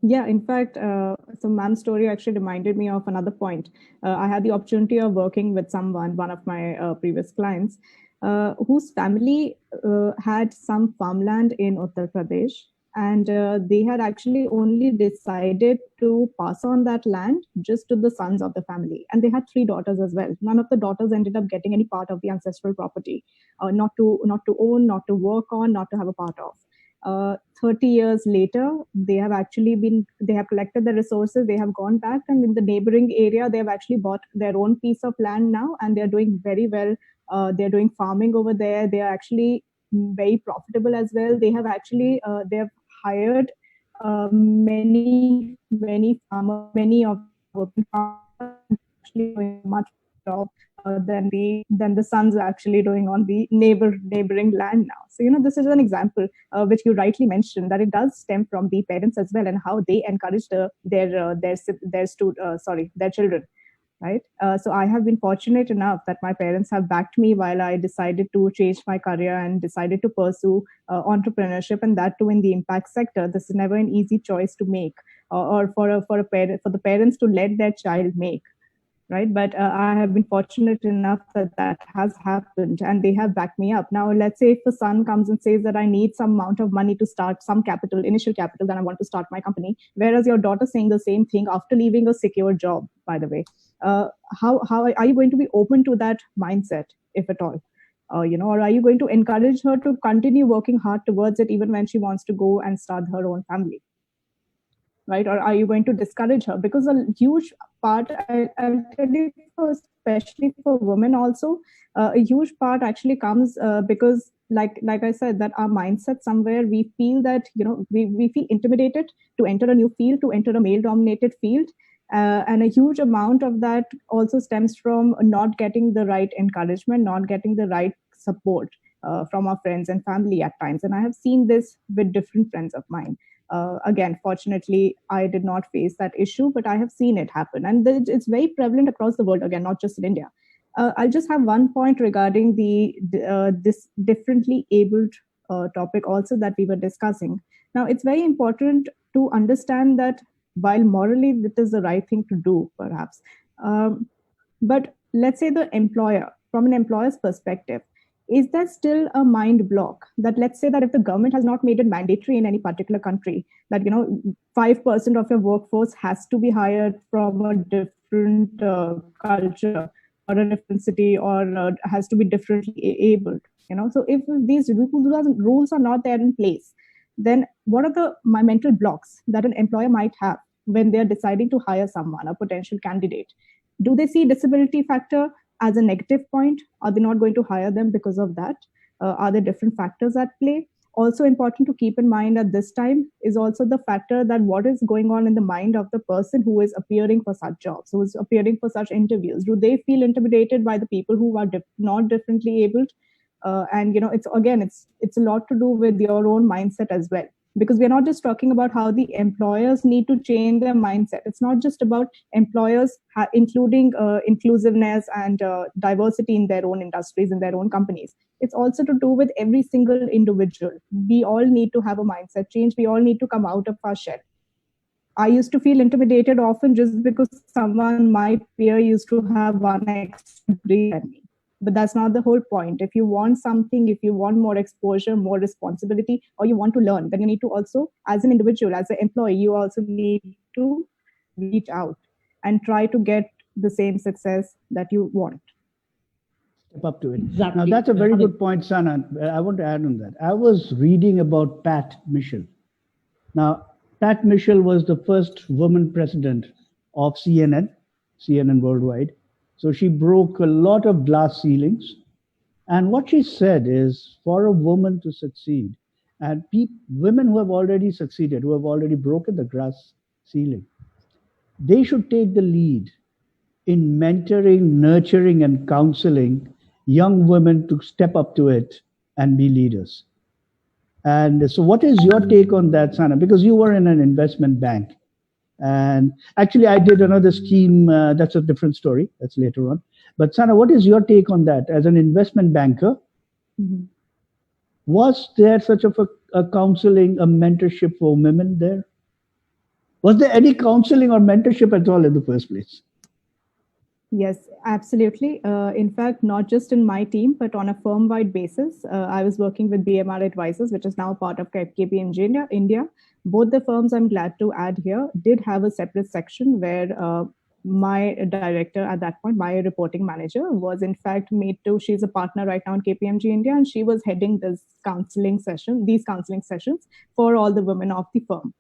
Yeah, in fact, so ma'am's story actually reminded me of another point. I had the opportunity of working with one of my previous clients, whose family had some farmland in Uttar Pradesh, and they had actually only decided to pass on that land just to the sons of the family, and they had 3 daughters as well. None of the daughters ended up getting any part of the ancestral property, not to own, not to work on, not to have a part of. 30 years later, they have collected the resources, they have gone back, and in the neighboring area, they have actually bought their own piece of land now, and they're doing very well. They're doing farming over there. They are actually very profitable as well. They have actually they have hired many farmers, many of working farmers actually doing much job than the sons are actually doing on the neighboring land now. So this is an example which you rightly mentioned, that it does stem from the parents as well, and how they encourage their children. Right. So I have been fortunate enough that my parents have backed me while I decided to change my career and decided to pursue entrepreneurship, and that too in the impact sector. This is never an easy choice to make, or for the parents to let their child make. Right, but I have been fortunate enough that has happened, and they have backed me up. Now, let's say if the son comes and says that I need some amount of money to start some initial capital, then I want to start my company. Whereas your daughter saying the same thing after leaving a secure job, by the way, how are you going to be open to that mindset, if at all? Or are you going to encourage her to continue working hard towards it even when she wants to go and start her own family? Right? Or are you going to discourage her? Because a huge part, I'll tell you, especially for women also, a huge part actually comes because like I said, that our mindset somewhere, we feel that, we feel intimidated to enter a new field, to enter a male dominated field. And a huge amount of that also stems from not getting the right encouragement, not getting the right support from our friends and family at times. And I have seen this with different friends of mine. Again, fortunately, I did not face that issue, but I have seen it happen. And it's very prevalent across the world, again, not just in India. I'll just have one point regarding this differently abled topic also that we were discussing. Now, it's very important to understand that while morally it is the right thing to do, perhaps, but let's say the employer, from an employer's perspective, is there still a mind block that, let's say that if the government has not made it mandatory in any particular country that 5% of your workforce has to be hired from a different culture or a different city, or has to be differently abled, so if these rules are not there in place, then what are my mental blocks that an employer might have when they're deciding to hire someone, a potential candidate? Do they see disability factor as a negative point? Are they not going to hire them because of that? Are there different factors at play? Also important to keep in mind at this time is also the factor that what is going on in the mind of the person who is appearing for such jobs, who is appearing for such interviews. Do they feel intimidated by the people who are not differently abled? And it's a lot to do with your own mindset as well, because we're not just talking about how the employers need to change their mindset. It's not just about employers including inclusiveness and diversity in their own industries, in their own companies. It's also to do with every single individual. We all need to have a mindset change. We all need to come out of our shell. I used to feel intimidated often just because someone, my peer, used to have one extra degree than me. But that's not the whole point. If you want something, if you want more exposure, more responsibility, or you want to learn, then you need to also, as an individual, as an employee, you also need to reach out and try to get the same success that you want. Step up to it. Exactly. Now, that's a very good point, Sana. I want to add on that. I was reading about Pat Mitchell. Now, Pat Mitchell was the first woman president of CNN Worldwide. So she broke a lot of glass ceilings. And what she said is, for a woman to succeed, and women who have already succeeded, who have already broken the glass ceiling, they should take the lead in mentoring, nurturing, and counseling young women to step up to it and be leaders. And so what is your take on that, Sana? Because you were in an investment bank. And actually, I did another scheme. That's a different story. That's later on. But Sana, what is your take on that? As an investment banker, was there such of a counseling, a mentorship for women there? Was there any counseling or mentorship at all in the first place? Yes, absolutely. In fact, not just in my team, but on a firm-wide basis. I was working with BMR Advisors, which is now part of KPMG India. Both the firms, I'm glad to add here, did have a separate section where my director at that point, my reporting manager, was in fact she's a partner right now in KPMG India, and she was heading these counseling sessions for all the women of the firm,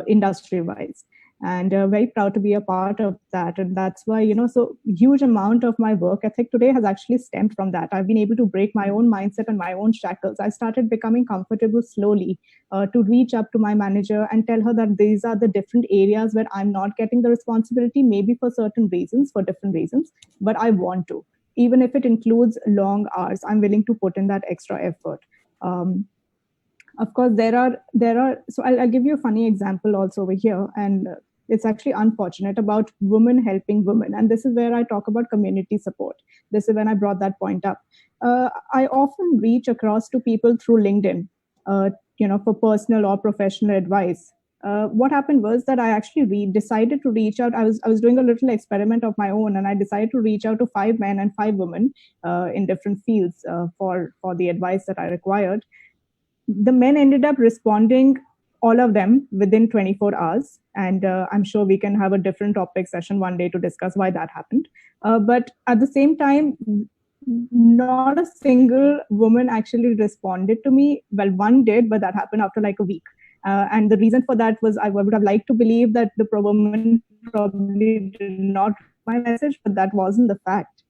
industry-wise. And very proud to be a part of that. And that's why, so huge amount of my work ethic today has actually stemmed from that. I've been able to break my own mindset and my own shackles. I started becoming comfortable slowly to reach up to my manager and tell her that these are the different areas where I'm not getting the responsibility, maybe for certain reasons, for different reasons, but I want to. Even if it includes long hours, I'm willing to put in that extra effort. Of course, there are. So I'll give you a funny example also over here, and it's actually unfortunate about women helping women. And this is where I talk about community support. This is when I brought that point up. I often reach across to people through LinkedIn, for personal or professional advice. What happened was that I actually decided to reach out. I was doing a little experiment of my own, and I decided to reach out to 5 men and 5 women in different fields for the advice that I required. The men ended up responding, all of them, within 24 hours. And I'm sure we can have a different topic session one day to discuss why that happened. But at the same time, not a single woman actually responded to me. Well, one did, but that happened after like a week. And the reason for that was I would have liked to believe that the woman probably did not my message, but that wasn't the fact.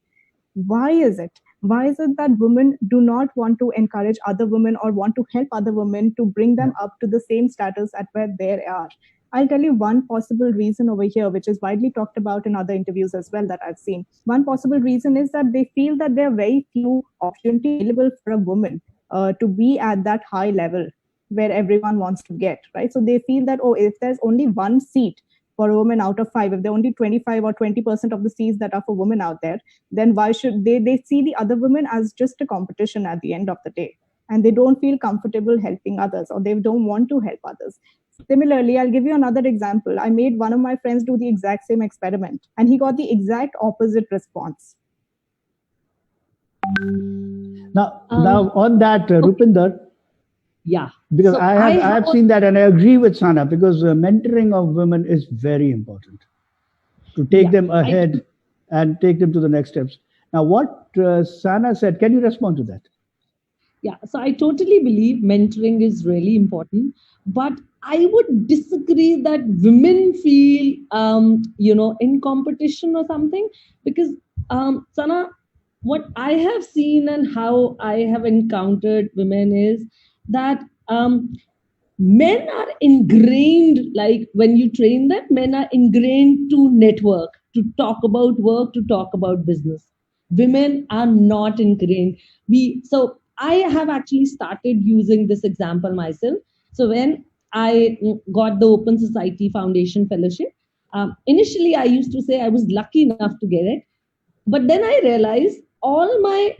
Why is it? Why is it that women do not want to encourage other women or want to help other women to bring them up to the same status at where they are? I'll tell you one possible reason over here, which is widely talked about in other interviews as well that I've seen. One possible reason is that they feel that there are very few opportunities available for a woman to be at that high level where everyone wants to get, right? So they feel that, if there's only one seat for a woman out of 5, if there are only 25 or 20% of the seats that are for women out there, then why should they see the other women as just a competition at the end of the day? And they don't feel comfortable helping others, or they don't want to help others. Similarly, I'll give you another example. I made one of my friends do the exact same experiment, and he got the exact opposite response. Now on that, Rupinder, yeah, because so I have seen that, and I agree with Sana, because mentoring of women is very important to take them ahead and take them to the next steps. Now, what Sana said, can you respond to that? Yeah, so I totally believe mentoring is really important, but I would disagree that women feel, in competition or something, because Sana, what I have seen and how I have encountered women is that men are ingrained, like when you train them, men are ingrained to network, to talk about work, to talk about business. Women are not ingrained. So I have actually started using this example myself. So when I got the Open Society Foundation Fellowship, initially I used to say I was lucky enough to get it, but then I realized all my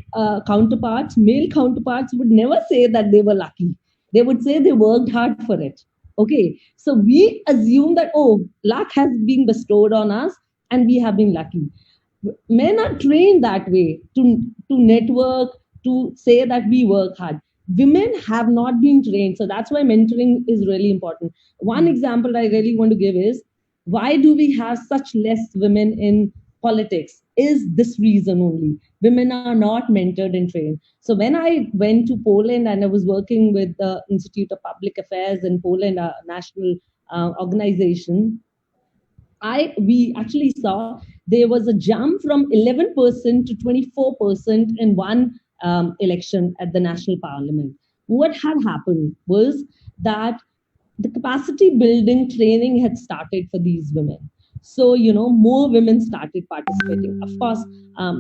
counterparts, male counterparts, would never say that they were lucky. They would say they worked hard for it. Okay. So we assume that, oh, luck has been bestowed on us and we have been lucky. Men are trained that way to network, to say that we work hard. Women have not been trained. So that's why mentoring is really important. One example I really want to give is, why do we have such less women in politics? Is this reason only? Women are not mentored and trained. So when I went to Poland and I was working with the Institute of Public Affairs in Poland, a national organization, we actually saw there was a jump from 11% to 24% in one election at the national parliament. What had happened was that the capacity building training had started for these women. So, more women started participating. Of course,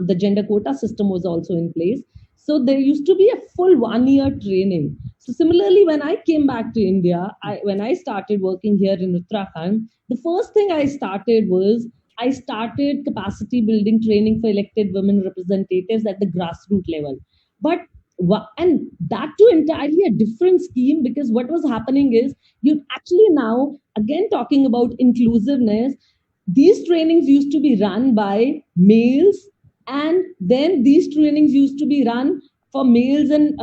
the gender quota system was also in place. So there used to be a full 1 year training. So similarly, when I came back to India, when I started working here in Uttarakhand, the first thing I started was I started capacity building training for elected women representatives at the grassroots level. But and that too entirely a different scheme, because what was happening is, you actually now again talking about inclusiveness, these trainings used to be run by males, and then these trainings used to be run for males and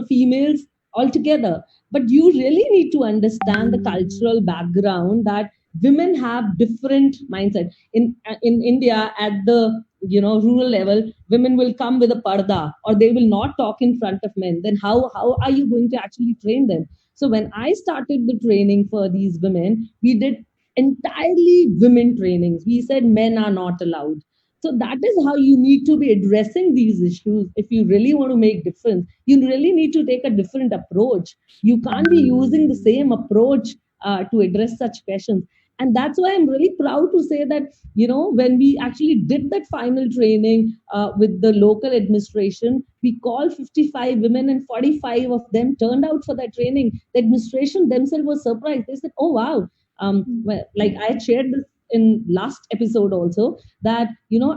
females altogether. But you really need to understand the cultural background, that women have different mindset. In India, at the rural level, women will come with a parda, or they will not talk in front of men. Then how are you going to actually train them? So when I started the training for these women, we did entirely women trainings. We said men are not allowed. So that is how you need to be addressing these issues. If you really want to make difference, you really need to take a different approach. You can't be using the same approach to address such questions. And that's why I'm really proud to say that, when we actually did that final training with the local administration, we called 55 women and 45 of them turned out for that training. The administration themselves was surprised. They said, oh, wow. Well, like I shared this in last episode also, that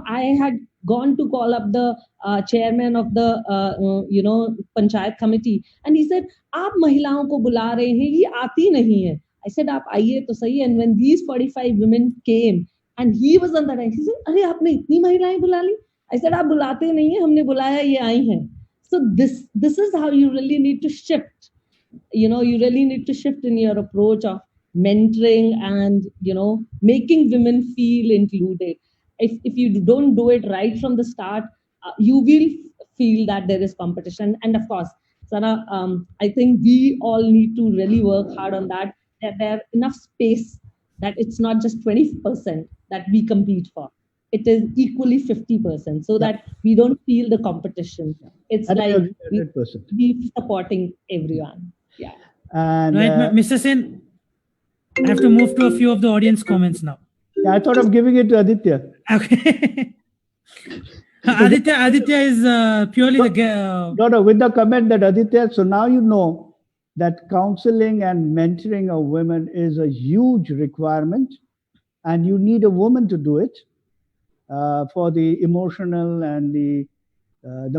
I had gone to call up the chairman of the panchayat committee, and he said, aap mahilaon ko bula rahe hain, ye aati nahi hai. I said, aap aiye to sahi. And when these 45 women came, and he was on that end, he said, अरे आपने इतनी महिलाएं बुला ली? I said, आप बुलाते नहीं है, हमने बुलाया, ये आई हैं. So this is how you really need to shift. You really need to shift in your approach of mentoring and making women feel included. If you don't do it right from the start, you will feel that there is competition. And of course, Sana, I think we all need to really work hard on that there enough space, that it's not just 20% that we compete for, it is equally 50%, so that we don't feel the competition. It's like we supporting everyone. Yeah. And Right, Mr. Sen, I have to move to a few of the audience comments now. I thought of giving it to Aditya. Okay. Aditya is purely the No, with the comment that Aditya, so now you know that counseling and mentoring of women is a huge requirement, and you need a woman to do it for the emotional and the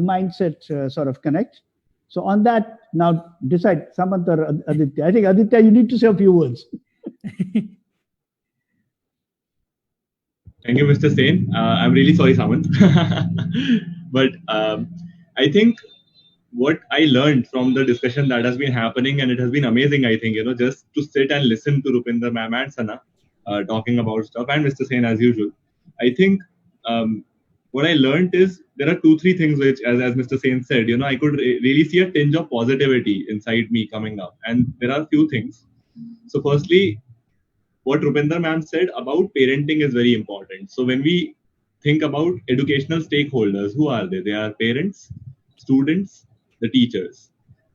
mindset sort of connect. So on that, now decide, Samant or Aditya. I think Aditya, you need to say a few words. Thank you, Mr. Sen. I'm really sorry, Samant. But I think what I learned from the discussion that has been happening, and it has been amazing, I think, just to sit and listen to Rupinder ma'am and Sana talking about stuff, and Mr. Sen as usual. I think what I learned is there are 2-3 things which, as Mr. Sen said, I could really see a tinge of positivity inside me coming up. And there are a few things. So firstly, what Rupinder ma'am said about parenting is very important. So when we think about educational stakeholders. Who are they? They are parents, students, the teachers,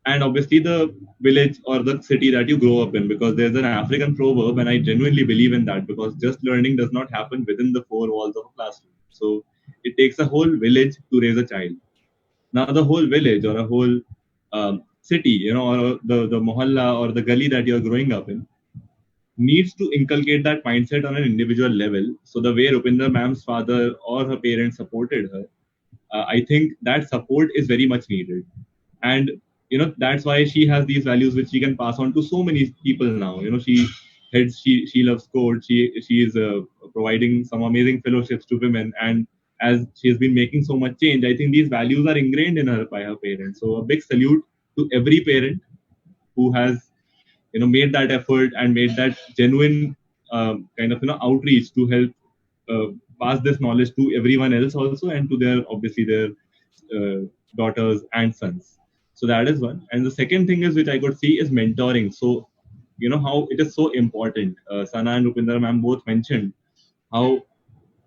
and obviously the village or the city that you grow up in, because there's an African proverb, and I genuinely believe in that, because just learning does not happen within the four walls of a classroom. So it takes a whole village to raise a child. Now the whole village or a whole city, or the mohalla or the gully that you're growing up in, needs to inculcate that mindset on an individual level. So the way Rupinder ma'am's father or her parents supported her, I think that support is very much needed. And that's why she has these values which she can pass on to so many people now. She loves code. She is providing some amazing fellowships to women, and as she has been making so much change, I think these values are ingrained in her by her parents. So a big salute to every parent who has made that effort and made that genuine kind of outreach to help pass this knowledge to everyone else also, and to their obviously their daughters and sons. So that is one. And the second thing is, which I could see, is mentoring. So how it is so important. Sana and Rupinder ma'am both mentioned how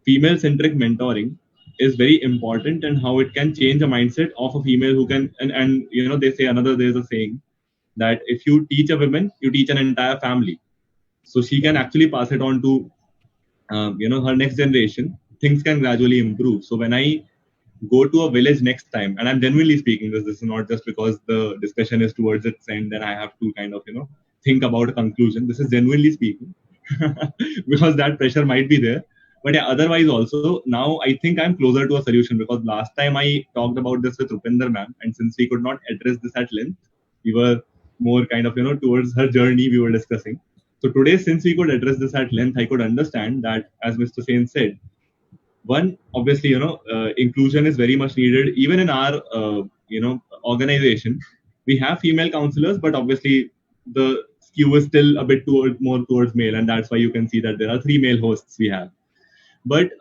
female centric mentoring is very important, and how it can change a mindset of a female who can, and they say there's a saying that if you teach a woman, you teach an entire family. So she can actually pass it on to her next generation. Things can gradually improve. So when I go to a village next time, and I'm genuinely speaking this is not just because the discussion is towards its end and I have to kind of think about a conclusion. This is genuinely speaking because that pressure might be there. But yeah, otherwise also, now I think I'm closer to a solution, because last time I talked about this with Rupinder ma'am, and since we could not address this at length, we were more kind of towards her journey we were discussing. So today, since we could address this at length, I could understand that, as Mr. Sen said, one, obviously, inclusion is very much needed. Even in our, organization, we have female counselors, but obviously the skew is still a bit more towards male, and that's why you can see that there are 3 male hosts we have. But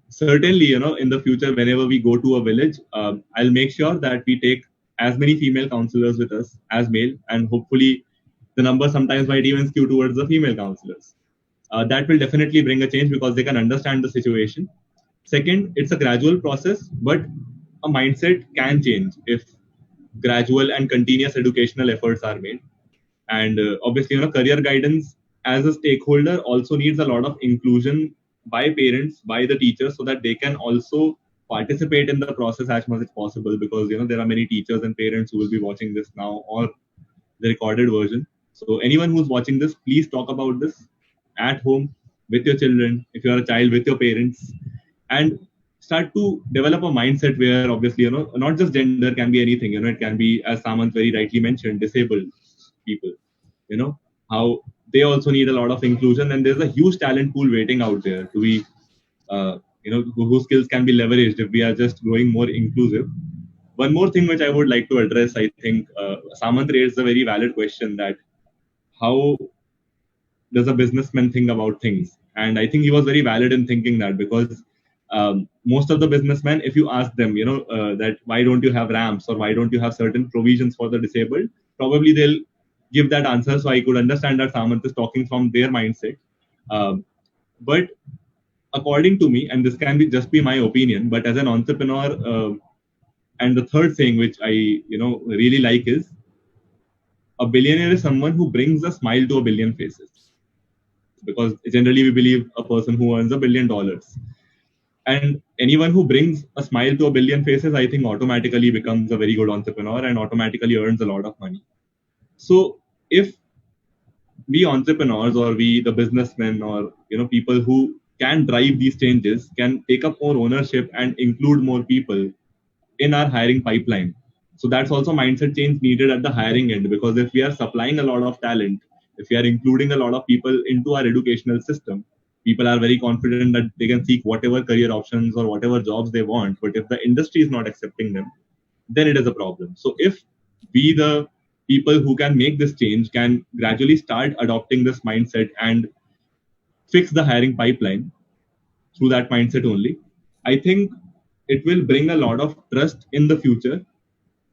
certainly, in the future, whenever we go to a village, I'll make sure that we take as many female counselors with us as male, and hopefully the number sometimes might even skew towards the female counselors. That will definitely bring a change, because they can understand the situation. Second, it's a gradual process, but a mindset can change if gradual and continuous educational efforts are made. And obviously, career guidance as a stakeholder also needs a lot of inclusion by parents, by the teachers, so that they can also participate in the process as much as possible, because there are many teachers and parents who will be watching this now or the recorded version. So anyone who's watching this, please talk about this at home with your children, if you're a child, with your parents, and start to develop a mindset where obviously not just gender, can be anything. It can be, as Samant very rightly mentioned, disabled people, how they also need a lot of inclusion, and there's a huge talent pool waiting out there to be whose skills can be leveraged if we are just growing more inclusive. One more thing which I would like to address, I think Samant raised a very valid question, that how does a businessman think about things? And I think he was very valid in thinking that, because most of the businessmen, if you ask them, that why don't you have ramps, or why don't you have certain provisions for the disabled, probably they'll give that answer. So I could understand that Samant is talking from their mindset. But according to me, and this can be just be my opinion, but as an entrepreneur, and the third thing which I really like is, a billionaire is someone who brings a smile to a billion faces, because generally we believe a person who earns $1 billion. And anyone who brings a smile to a billion faces, I think automatically becomes a very good entrepreneur and automatically earns a lot of money. So if we entrepreneurs, or we the businessmen, or people who can drive these changes, can take up more ownership and include more people in our hiring pipeline. So that's also mindset change needed at the hiring end, because if we are supplying a lot of talent, if we are including a lot of people into our educational system, people are very confident that they can seek whatever career options or whatever jobs they want. But if the industry is not accepting them, then it is a problem. So if we, the people who can make this change, can gradually start adopting this mindset and fix the hiring pipeline through that mindset only, I think it will bring a lot of trust in the future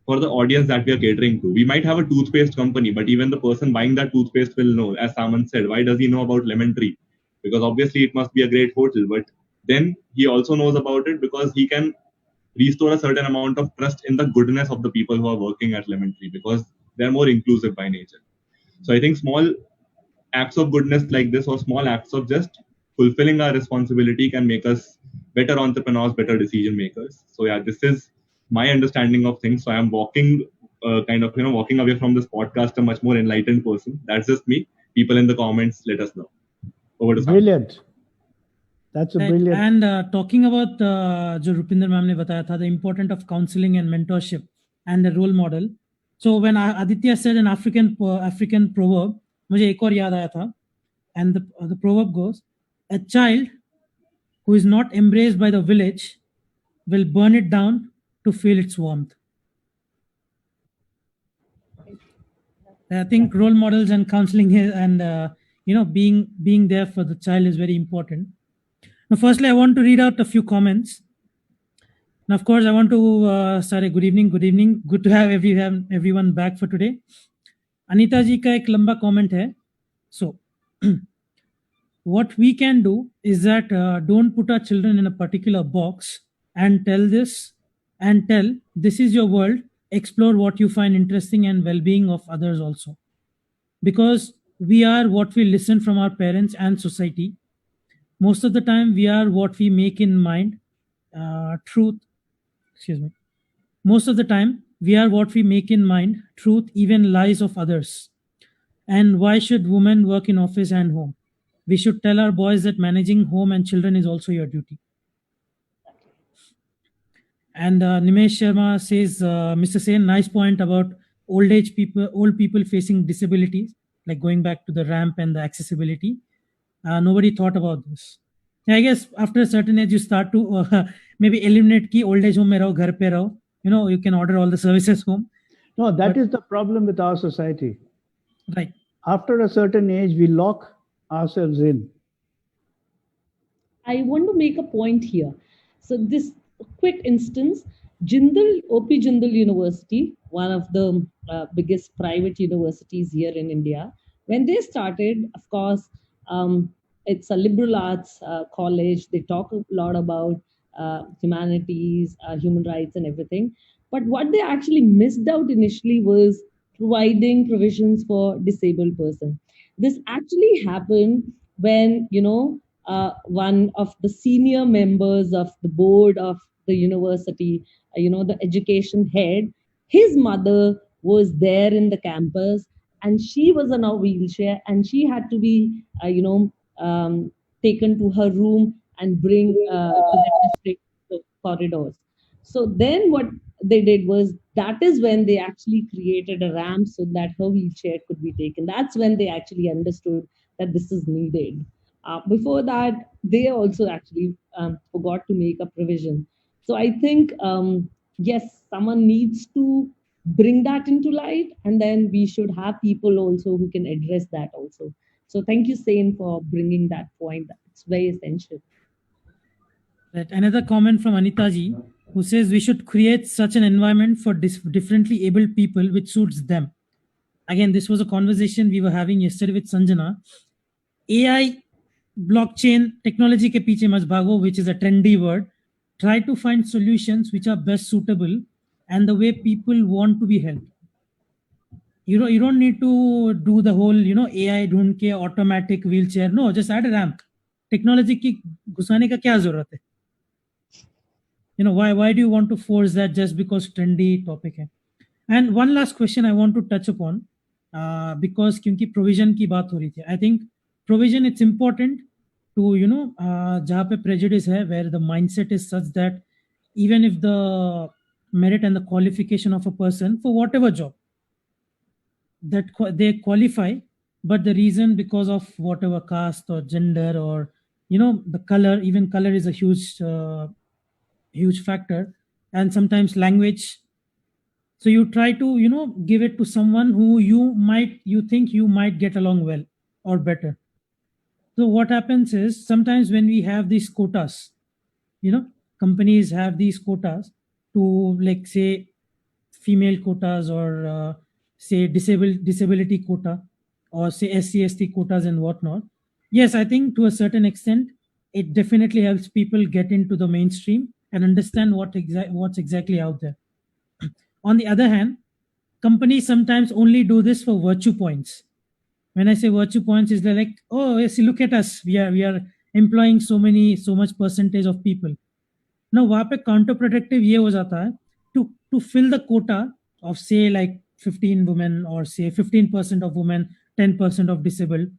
for the audience that we are catering to. We might have a toothpaste company, but even the person buying that toothpaste will know, as Samant said, why does he know about Lemon Tree? Because obviously it must be a great hotel, but then he also knows about it, because he can restore a certain amount of trust in the goodness of the people who are working at Lemon Tree, because they're more inclusive by nature. So I think small acts of goodness like this, or small acts of just fulfilling our responsibility, can make us better entrepreneurs, better decision makers. So yeah, this is my understanding of things. So I am walking walking away from this podcast a much more enlightened person. That's just me. People in the comments, let us know. Over to Sam. Brilliant. That's a Right. brilliant. And talking about जो Rupinder ma'am ने बताया था, the importance of counseling and mentorship and the role model. So when Aditya said an African proverb, मुझे एक और याद आया था, and the proverb goes, a child who is not embraced by the village will burn it down to feel its warmth. I think role models and counseling and being there for the child is very important. Now, firstly, I want to read out a few comments. Now, of course, I want to start good evening. Good to have everyone back for today. Anita ji ka ek lamba comment hai. So, what we can do is that don't put our children in a particular box and tell this is your world. Explore what you find interesting and well-being of others also. Because we are what we listen from our parents and society. Most of the time, we are what we make in mind. Most of the time, we are what we make in mind, truth, even lies of others. And why should women work in office and home? We should tell our boys that managing home and children is also your duty. And Nimesh Sharma says, Mr. Sen, nice point about old people facing disabilities, like going back to the ramp and the accessibility. Nobody thought about this. I guess after a certain age, you start to maybe eliminate ki old age home mein raho, ghar pe raho. You can order all the services home. No, that is the problem with our society. Right. After a certain age, we lock ourselves in. I want to make a point here. So this quick instance, OP Jindal University, one of the biggest private universities here in India, when they started, of course, it's a liberal arts college. They talk a lot about humanities, human rights and everything. But what they actually missed out initially was providing provisions for disabled person. This actually happened when, one of the senior members of the board of the university, the education head, his mother was there in the campus, and she was in a wheelchair, and she had to be, taken to her room and bring to the district corridors. So then what they did was, that is when they actually created a ramp so that her wheelchair could be taken. That's when they actually understood that this is needed. Before that, they also actually forgot to make a provision. So I think, yes, someone needs to bring that into light, and then we should have people also who can address that also. So thank you, Sain, for bringing that point. It's very essential. Right. Another comment from Anita ji, who says we should create such an environment for differently abled people which suits them. Again, this was a conversation we were having yesterday with Sanjana. AI, blockchain, technology ke piche mas bhago, which is a trendy word. Try to find solutions which are best suitable and the way people want to be helped. You don't need to do the whole, AI ढूंढ के automatic wheelchair. No, just add a ramp. Technology की घुसाने का क्या जरूरत है? Why do you want to force that just because trendy topic hai? And one last question I want to touch upon, because क्योंकि provision की बात हो रही थी. I think provision, it's important to, जहाँ पे prejudice है, where the mindset is such that even if the merit and the qualification of a person for whatever job, that they qualify, but the reason because of whatever caste or gender or, the color, even color is a huge factor, and sometimes language. So you try to, give it to someone who you think you might get along well or better. So what happens is, sometimes when we have these quotas, companies have these quotas to, like, say, female quotas or say disability quota, or say SC/ST quotas and whatnot. Yes, I think to a certain extent it definitely helps people get into the mainstream and understand what's exactly out there. On the other hand, companies sometimes only do this for virtue points. When I say virtue points, is like, oh yes, look at us, we are employing so much percentage of people. Now वहाँ पे counter productive ये हो जाता है, to fill the quota of say like 15 women or say 15% of women, 10% of disabled.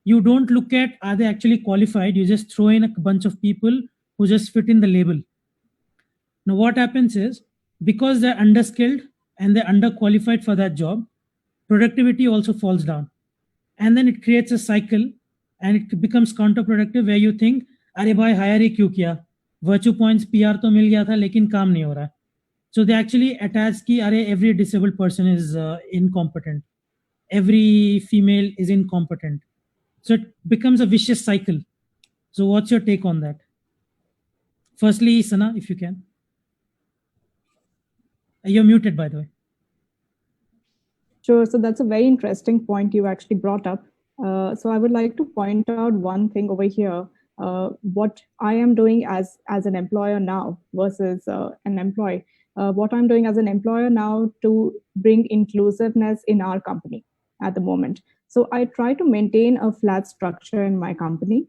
You don't look at are they actually qualified, you just throw in a bunch of people who just fit in the label. Now what happens is, because they're underskilled and they're underqualified for that job, productivity also falls down, and then it creates a cycle and it becomes counterproductive where you think अरे भाई higher ही क्यों किया, virtue points PR तो मिल गया था लेकिन काम नहीं हो रहा. So they actually attach कि अरे every disabled person is incompetent, every female is incompetent. So it becomes a vicious cycle. So what's your take on that? Firstly, Sana, if you can. You're muted, by the way. Sure. So that's a very interesting point you actually brought up. So I would like to point out one thing over here. What I am doing as an employer now versus an employee. What I'm doing as an employer now to bring inclusiveness in our company at the moment. So I try to maintain a flat structure in my company.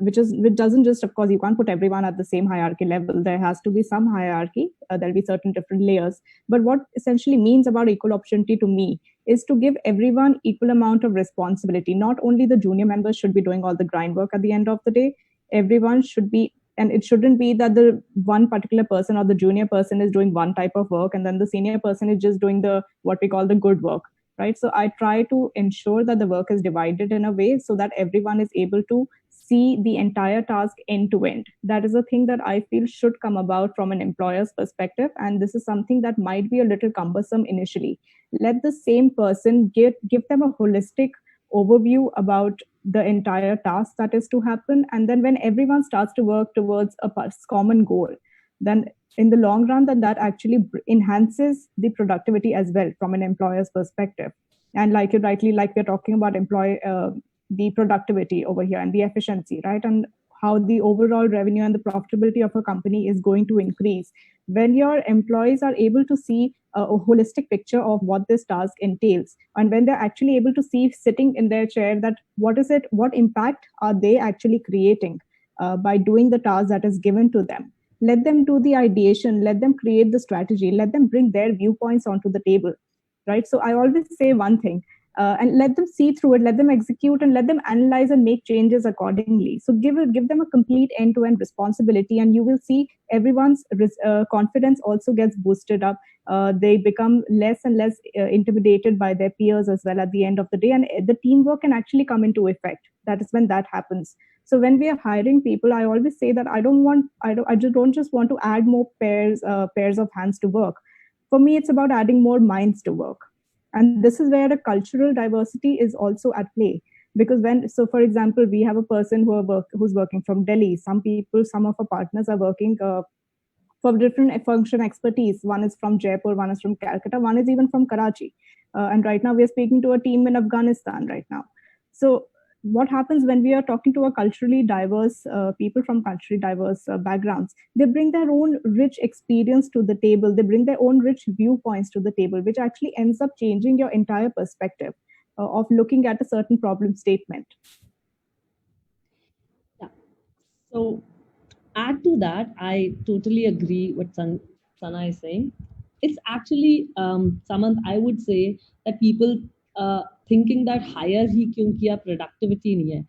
Which doesn't just, of course, you can't put everyone at the same hierarchy level. There has to be some hierarchy. There'll be certain different layers. But what essentially means about equal opportunity to me is to give everyone equal amount of responsibility. Not only the junior members should be doing all the grind work at the end of the day, everyone should be, and it shouldn't be that the one particular person or the junior person is doing one type of work and then the senior person is just doing the what we call the good work, right? So I try to ensure that the work is divided in a way so that everyone is able to see the entire task end to end. That is a thing that I feel should come about from an employer's perspective. And this is something that might be a little cumbersome initially. Let the same person give them a holistic overview about the entire task that is to happen. And then when everyone starts to work towards a common goal, then in the long run, then that actually enhances the productivity as well from an employer's perspective. And like we're talking about the productivity over here and the efficiency, right? And how the overall revenue and the profitability of a company is going to increase when your employees are able to see a holistic picture of what this task entails, and when they're actually able to see sitting in their chair that what impact are they actually creating by doing the task that is given to them. Let them do the ideation, let them create the strategy, let them bring their viewpoints onto the table, right? So I always say one thing, and let them see through it, let them execute, and let them analyze and make changes accordingly. So give them a complete end-to-end responsibility, and you will see everyone's confidence also gets boosted up. They become less and less intimidated by their peers as well at the end of the day, and the teamwork can actually come into effect. That is when that happens. So when we are hiring people, I always say that I just don't just want to add more pairs of hands to work. For me, it's about adding more minds to work. And this is where the cultural diversity is also at play. Because for example, we have a person who's working from Delhi. Some of our partners are working for different function expertise. One is from Jaipur, one is from Calcutta, one is even from Karachi. And right now we are speaking to a team in Afghanistan right now. So what happens when we are talking to a culturally diverse people from culturally diverse backgrounds? They bring their own rich experience to the table. They bring their own rich viewpoints to the table, which actually ends up changing your entire perspective of looking at a certain problem statement. Yeah. So add to that, I totally agree what Sana is saying. It's actually, Samant, I would say that people thinking that hire hi kyun kiya, productivity nahi hai.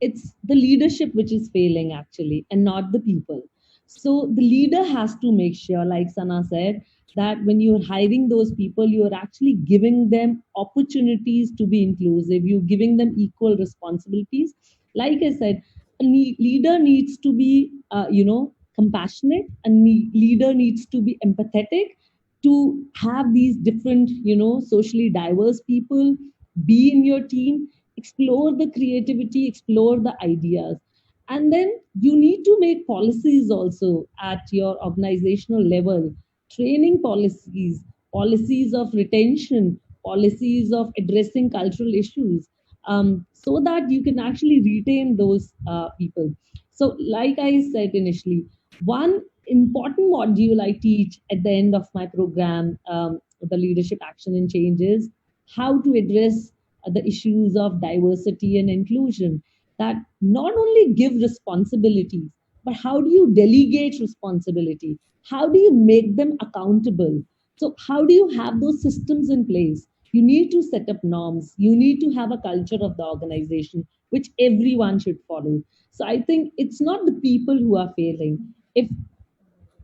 It's the leadership which is failing actually, and not the people. So the leader has to make sure, like Sana said, that when you're hiring those people, you're actually giving them opportunities to be inclusive. You're giving them equal responsibilities. Like I said, a leader needs to be, compassionate. A leader needs to be empathetic to have these different, socially diverse people be in your team, explore the creativity, explore the ideas. And then you need to make policies also at your organizational level, training policies, policies of retention, policies of addressing cultural issues, so that you can actually retain those people. So, like I said initially, one important module I teach at the end of my program, the Leadership Action and Change, is how to address the issues of diversity and inclusion. That not only give responsibilities, but how do you delegate responsibility? How do you make them accountable? So, how do you have those systems in place? You need to set up norms. You need to have a culture of the organization, which everyone should follow. So I think it's not the people who are failing. If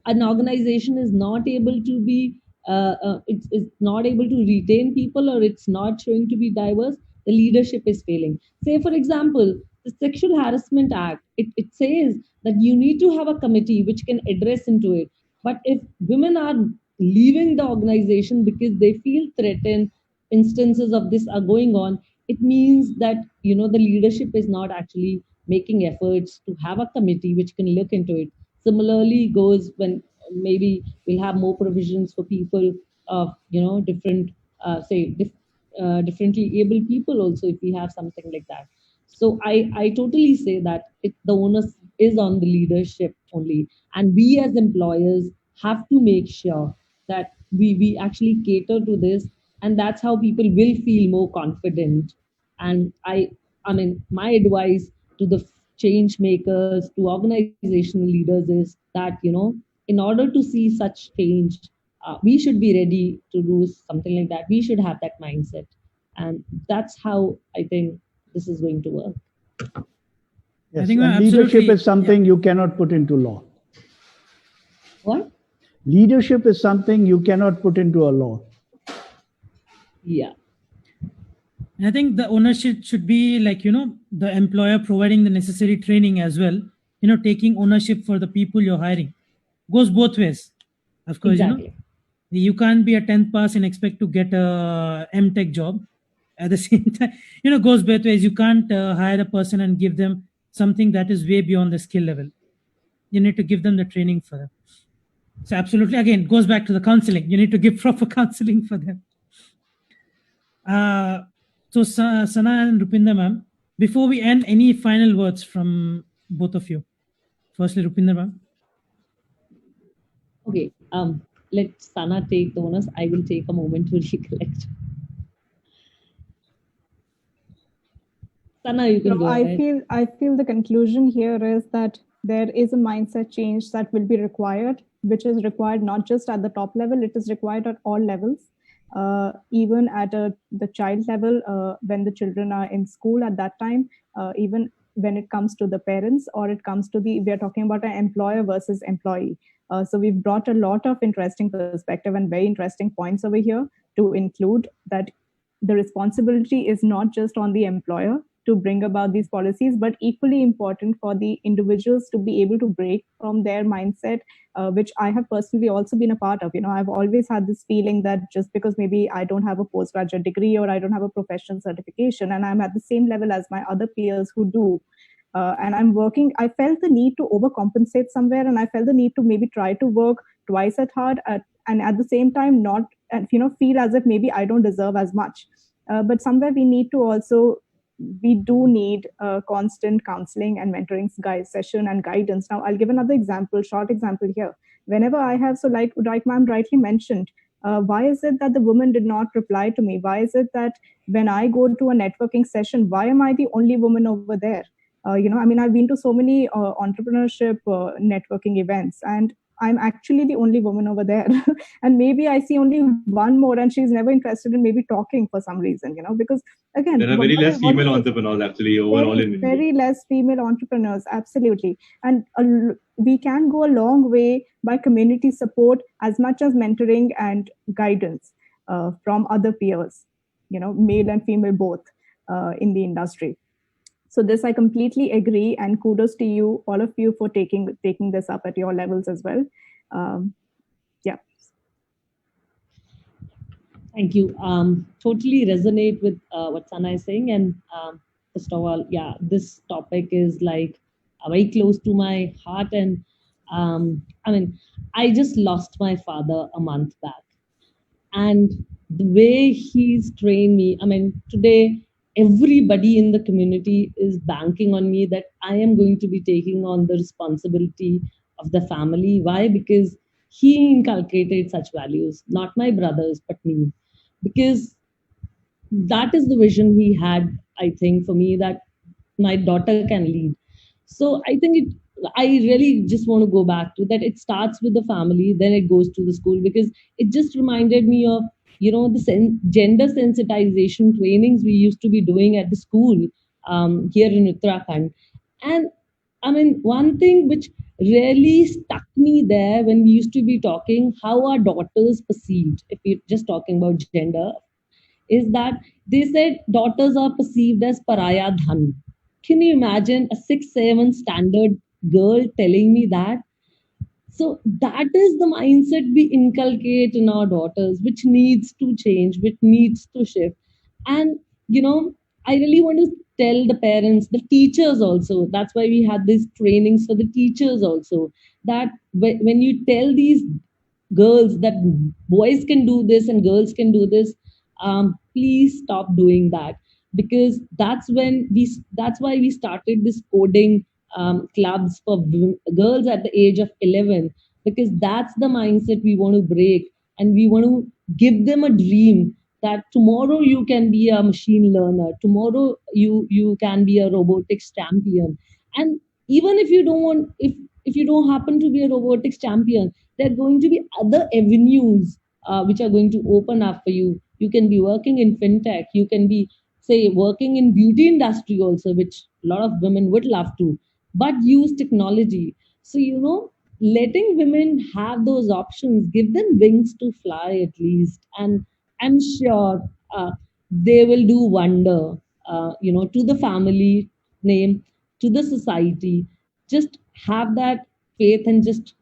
an organization is not able to be, it's not able to retain people, or it's not showing to be diverse, the leadership is failing. Say, for example, the Sexual Harassment Act, it says that you need to have a committee which can address into it. But if women are leaving the organization because they feel threatened, instances of this are going on, it means that the leadership is not actually making efforts to have a committee which can look into it. Similarly goes when maybe we'll have more provisions for people of different differently able people also, if we have something like that. So I totally say that the onus is on the leadership only, and we as employers have to make sure that we actually cater to this, and that's how people will feel more confident. And I mean, my advice to the change makers, to organizational leaders, is that in order to see such change, we should be ready to do something like that. We should have that mindset, and that's how I think this is going to work. Yes, think and absolutely- leadership is something you cannot put into law. What? Leadership is something you cannot put into a law. Yeah. And I think the ownership should be like, the employer providing the necessary training as well, taking ownership for the people you're hiring. Goes both ways. Of course, Exactly. you can't be a 10th pass and expect to get a MTech job. At the same time, goes both ways. You can't hire a person and give them something that is way beyond the skill level. You need to give them the training for them. So absolutely, again, goes back to the counseling. You need to give proper counseling for them. So Sana and Rupinder ma'am, before we end, any final words from both of you? Firstly, Rupinder ma'am. Okay. Let Sana take the onus. I will take a moment to recollect. Sana, you can No, go ahead. I feel the conclusion here is that there is a mindset change that will be required, which is required not just at the top level, it is required at all levels. Even at the child level, when the children are in school at that time, even when it comes to the parents, or it comes to we are talking about an employer versus employee. So we've brought a lot of interesting perspective and very interesting points over here to include that the responsibility is not just on the employer to bring about these policies, but equally important for the individuals to be able to break from their mindset, which I have personally also been a part of. I've always had this feeling that just because maybe I don't have a postgraduate degree or I don't have a professional certification, and I'm at the same level as my other peers who do, and I'm working, I felt the need to overcompensate somewhere, and I felt the need to maybe try to work twice as hard and at the same time not feel as if maybe I don't deserve as much. But somewhere we do need constant counseling and mentoring session and guidance. Now, I'll give another short example here. Whenever I have, so like ma'am rightly mentioned, why is it that the woman did not reply to me? Why is it that when I go to a networking session, why am I the only woman over there? I've been to so many entrepreneurship networking events, and I'm actually the only woman over there. And maybe I see only one more, and she's never interested in maybe talking for some reason, because again, There are very less female entrepreneurs actually overall in India. Very less female entrepreneurs, absolutely. And we can go a long way by community support as much as mentoring and guidance from other peers, male and female both in the industry. So this I completely agree, and kudos to you, all of you, for taking this up at your levels as well. Yeah. Thank you. Totally resonate with what Sana is saying. And first of all, yeah, this topic is like very close to my heart. And I just lost my father a month back. And the way he's trained me, today, everybody in the community is banking on me that I am going to be taking on the responsibility of the family. Why? Because he inculcated such values, not my brothers, but me. Because that is the vision he had, I think, for me, that my daughter can lead. So I think I really just want to go back to that. It starts with the family, then it goes to the school, because it just reminded me of, the gender sensitization trainings we used to be doing at the school here in Uttarakhand. And I mean, one thing which really stuck me there when we used to be talking how our daughters perceived, if we're just talking about gender, is that they said daughters are perceived as paraya dhan. Can you imagine a 6, 7 standard girl telling me that? So that is the mindset we inculcate in our daughters, which needs to change, which needs to shift. And I really want to tell the parents, the teachers also. That's why we had these trainings for the teachers also. That when you tell these girls that boys can do this and girls can do this, please stop doing that, because that's why we started this coding clubs for girls at the age of 11, because that's the mindset we want to break, and we want to give them a dream that tomorrow you can be a machine learner, tomorrow you can be a robotics champion. And even if you don't want, if you don't happen to be a robotics champion, there are going to be other avenues which are going to open up for you. You can be working in fintech, you can be, say, working in beauty industry also, which a lot of women would love to, but use technology. So letting women have those options, give them wings to fly at least, and I'm sure they will do wonder, to the family name, to the society. Just have that faith, and just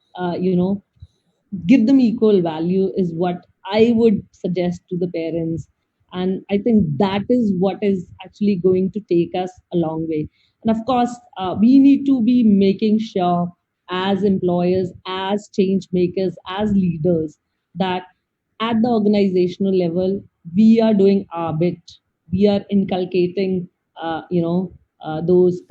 give them equal value is what I would suggest to the parents. And I think that is what is actually going to take us a long way. And of course, we need to be making sure, as employers, as change makers, as leaders, that at the organizational level, we are doing our bit. We are inculcating, those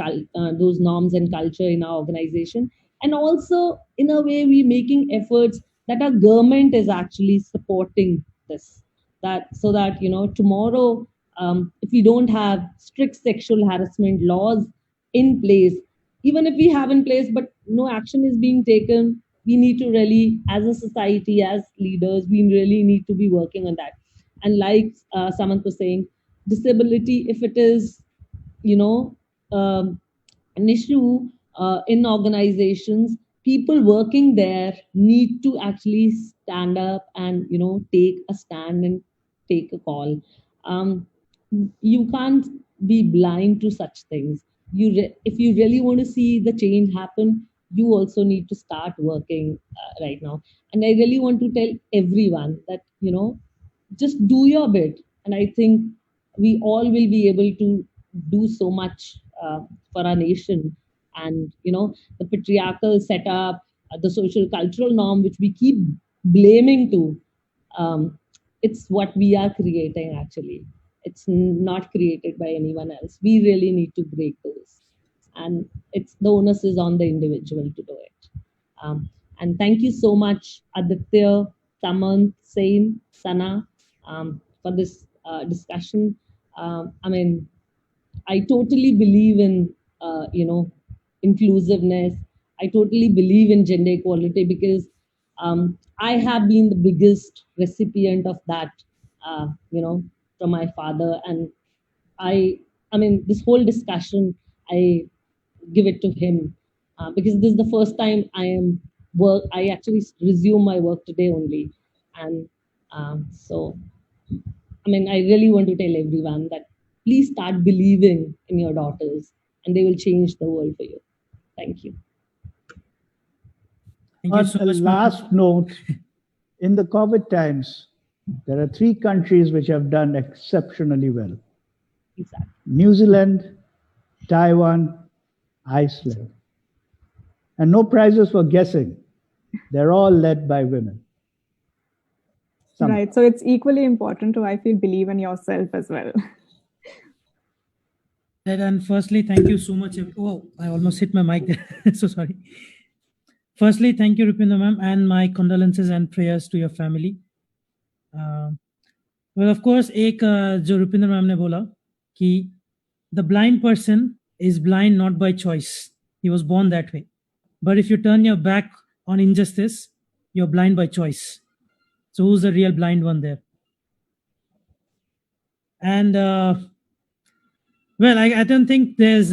norms and culture in our organization, and also in a way we making efforts that our government is actually supporting this, that so that tomorrow, if we don't have strict sexual harassment laws in place, even if we have in place but no action is being taken, we need to really, as a society, as leaders, we really need to be working on that. And like Samant was saying, disability, if it is you know an issue in organizations, people working there need to actually stand up and take a stand and take a call. um, you can't be blind to such things. If you really want to see the change happen, you also need to start working right now. And I really want to tell everyone that just do your bit, and I think we all will be able to do so much for our nation. And the patriarchal setup, the social cultural norm which we keep blaming to, um, it's what we are creating actually. It's not created by anyone else. We really need to break those, and it's the onus is on the individual to do it. And thank you so much, Aditya, Samant, Sain, Sana, for this discussion. I mean, I totally believe in inclusiveness. I totally believe in gender equality, because I have been the biggest recipient of that, from my father. And I mean, this whole discussion, I give it to him, because this is the first time I actually resume my work today only. And so I mean, I really want to tell everyone that please start believing in your daughters, and they will change the world for you. Thank you. Thank you On so a much. last note, in the COVID times, there are 3 countries which have done exceptionally well: Exactly. New Zealand, Taiwan, Iceland. And no prizes for guessing. They're all led by women. Right. So it's equally important to, I feel, believe in yourself as well. And firstly, thank you so much. Oh, I almost hit my mic there. So sorry. Firstly, thank you, Rupinder ma'am, and my condolences and prayers to your family. Well, of course, एक जो Rupinder ma'am ने बोला कि the blind person is blind not by choice. He was born that way. But if you turn your back on injustice, you're blind by choice. So who's the real blind one there? And well, I don't think there's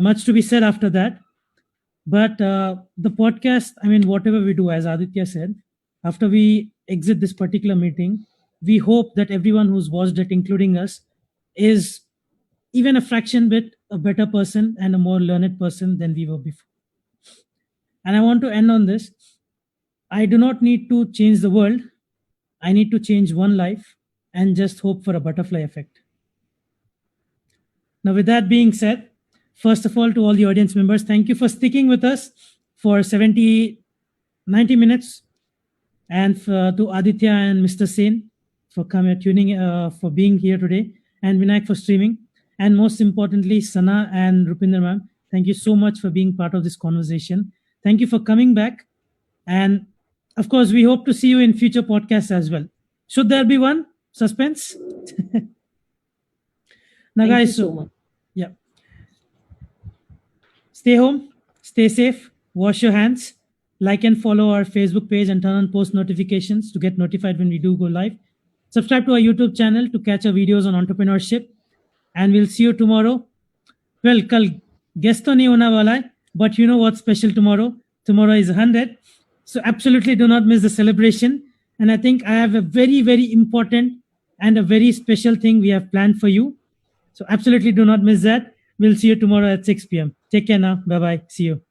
much to be said after that. But the podcast, I mean, whatever we do, as Aditya said, after we exit this particular meeting, we hope that everyone who's watched it, including us, is even a fraction bit a better person and a more learned person than we were before. And I want to end on this. I do not need to change the world. I need to change one life and just hope for a butterfly effect. Now, with that being said, first of all, to all the audience members, thank you for sticking with us for 90 minutes. And to Aditya and Mr. Sen for tuning, for being here today, and Vinayak for streaming. And most importantly, Sana and Rupinder ma'am, thank you so much for being part of this conversation. Thank you for coming back. And of course, we hope to see you in future podcasts as well. Should there be one? Suspense? Now, Thank guys, you so much. Yeah. Stay home, stay safe, wash your hands, like and follow our Facebook page and turn on post notifications to get notified when we do go live. Subscribe to our YouTube channel to catch our videos on entrepreneurship. And we'll see you tomorrow. Well, kal guest to nahi hona wala hai, but you know what's special tomorrow? Tomorrow is 100. So absolutely do not miss the celebration. And I think I have a very, very important and a very special thing we have planned for you. So absolutely do not miss that. We'll see you tomorrow at 6 p.m. Take care now. Bye-bye. See you.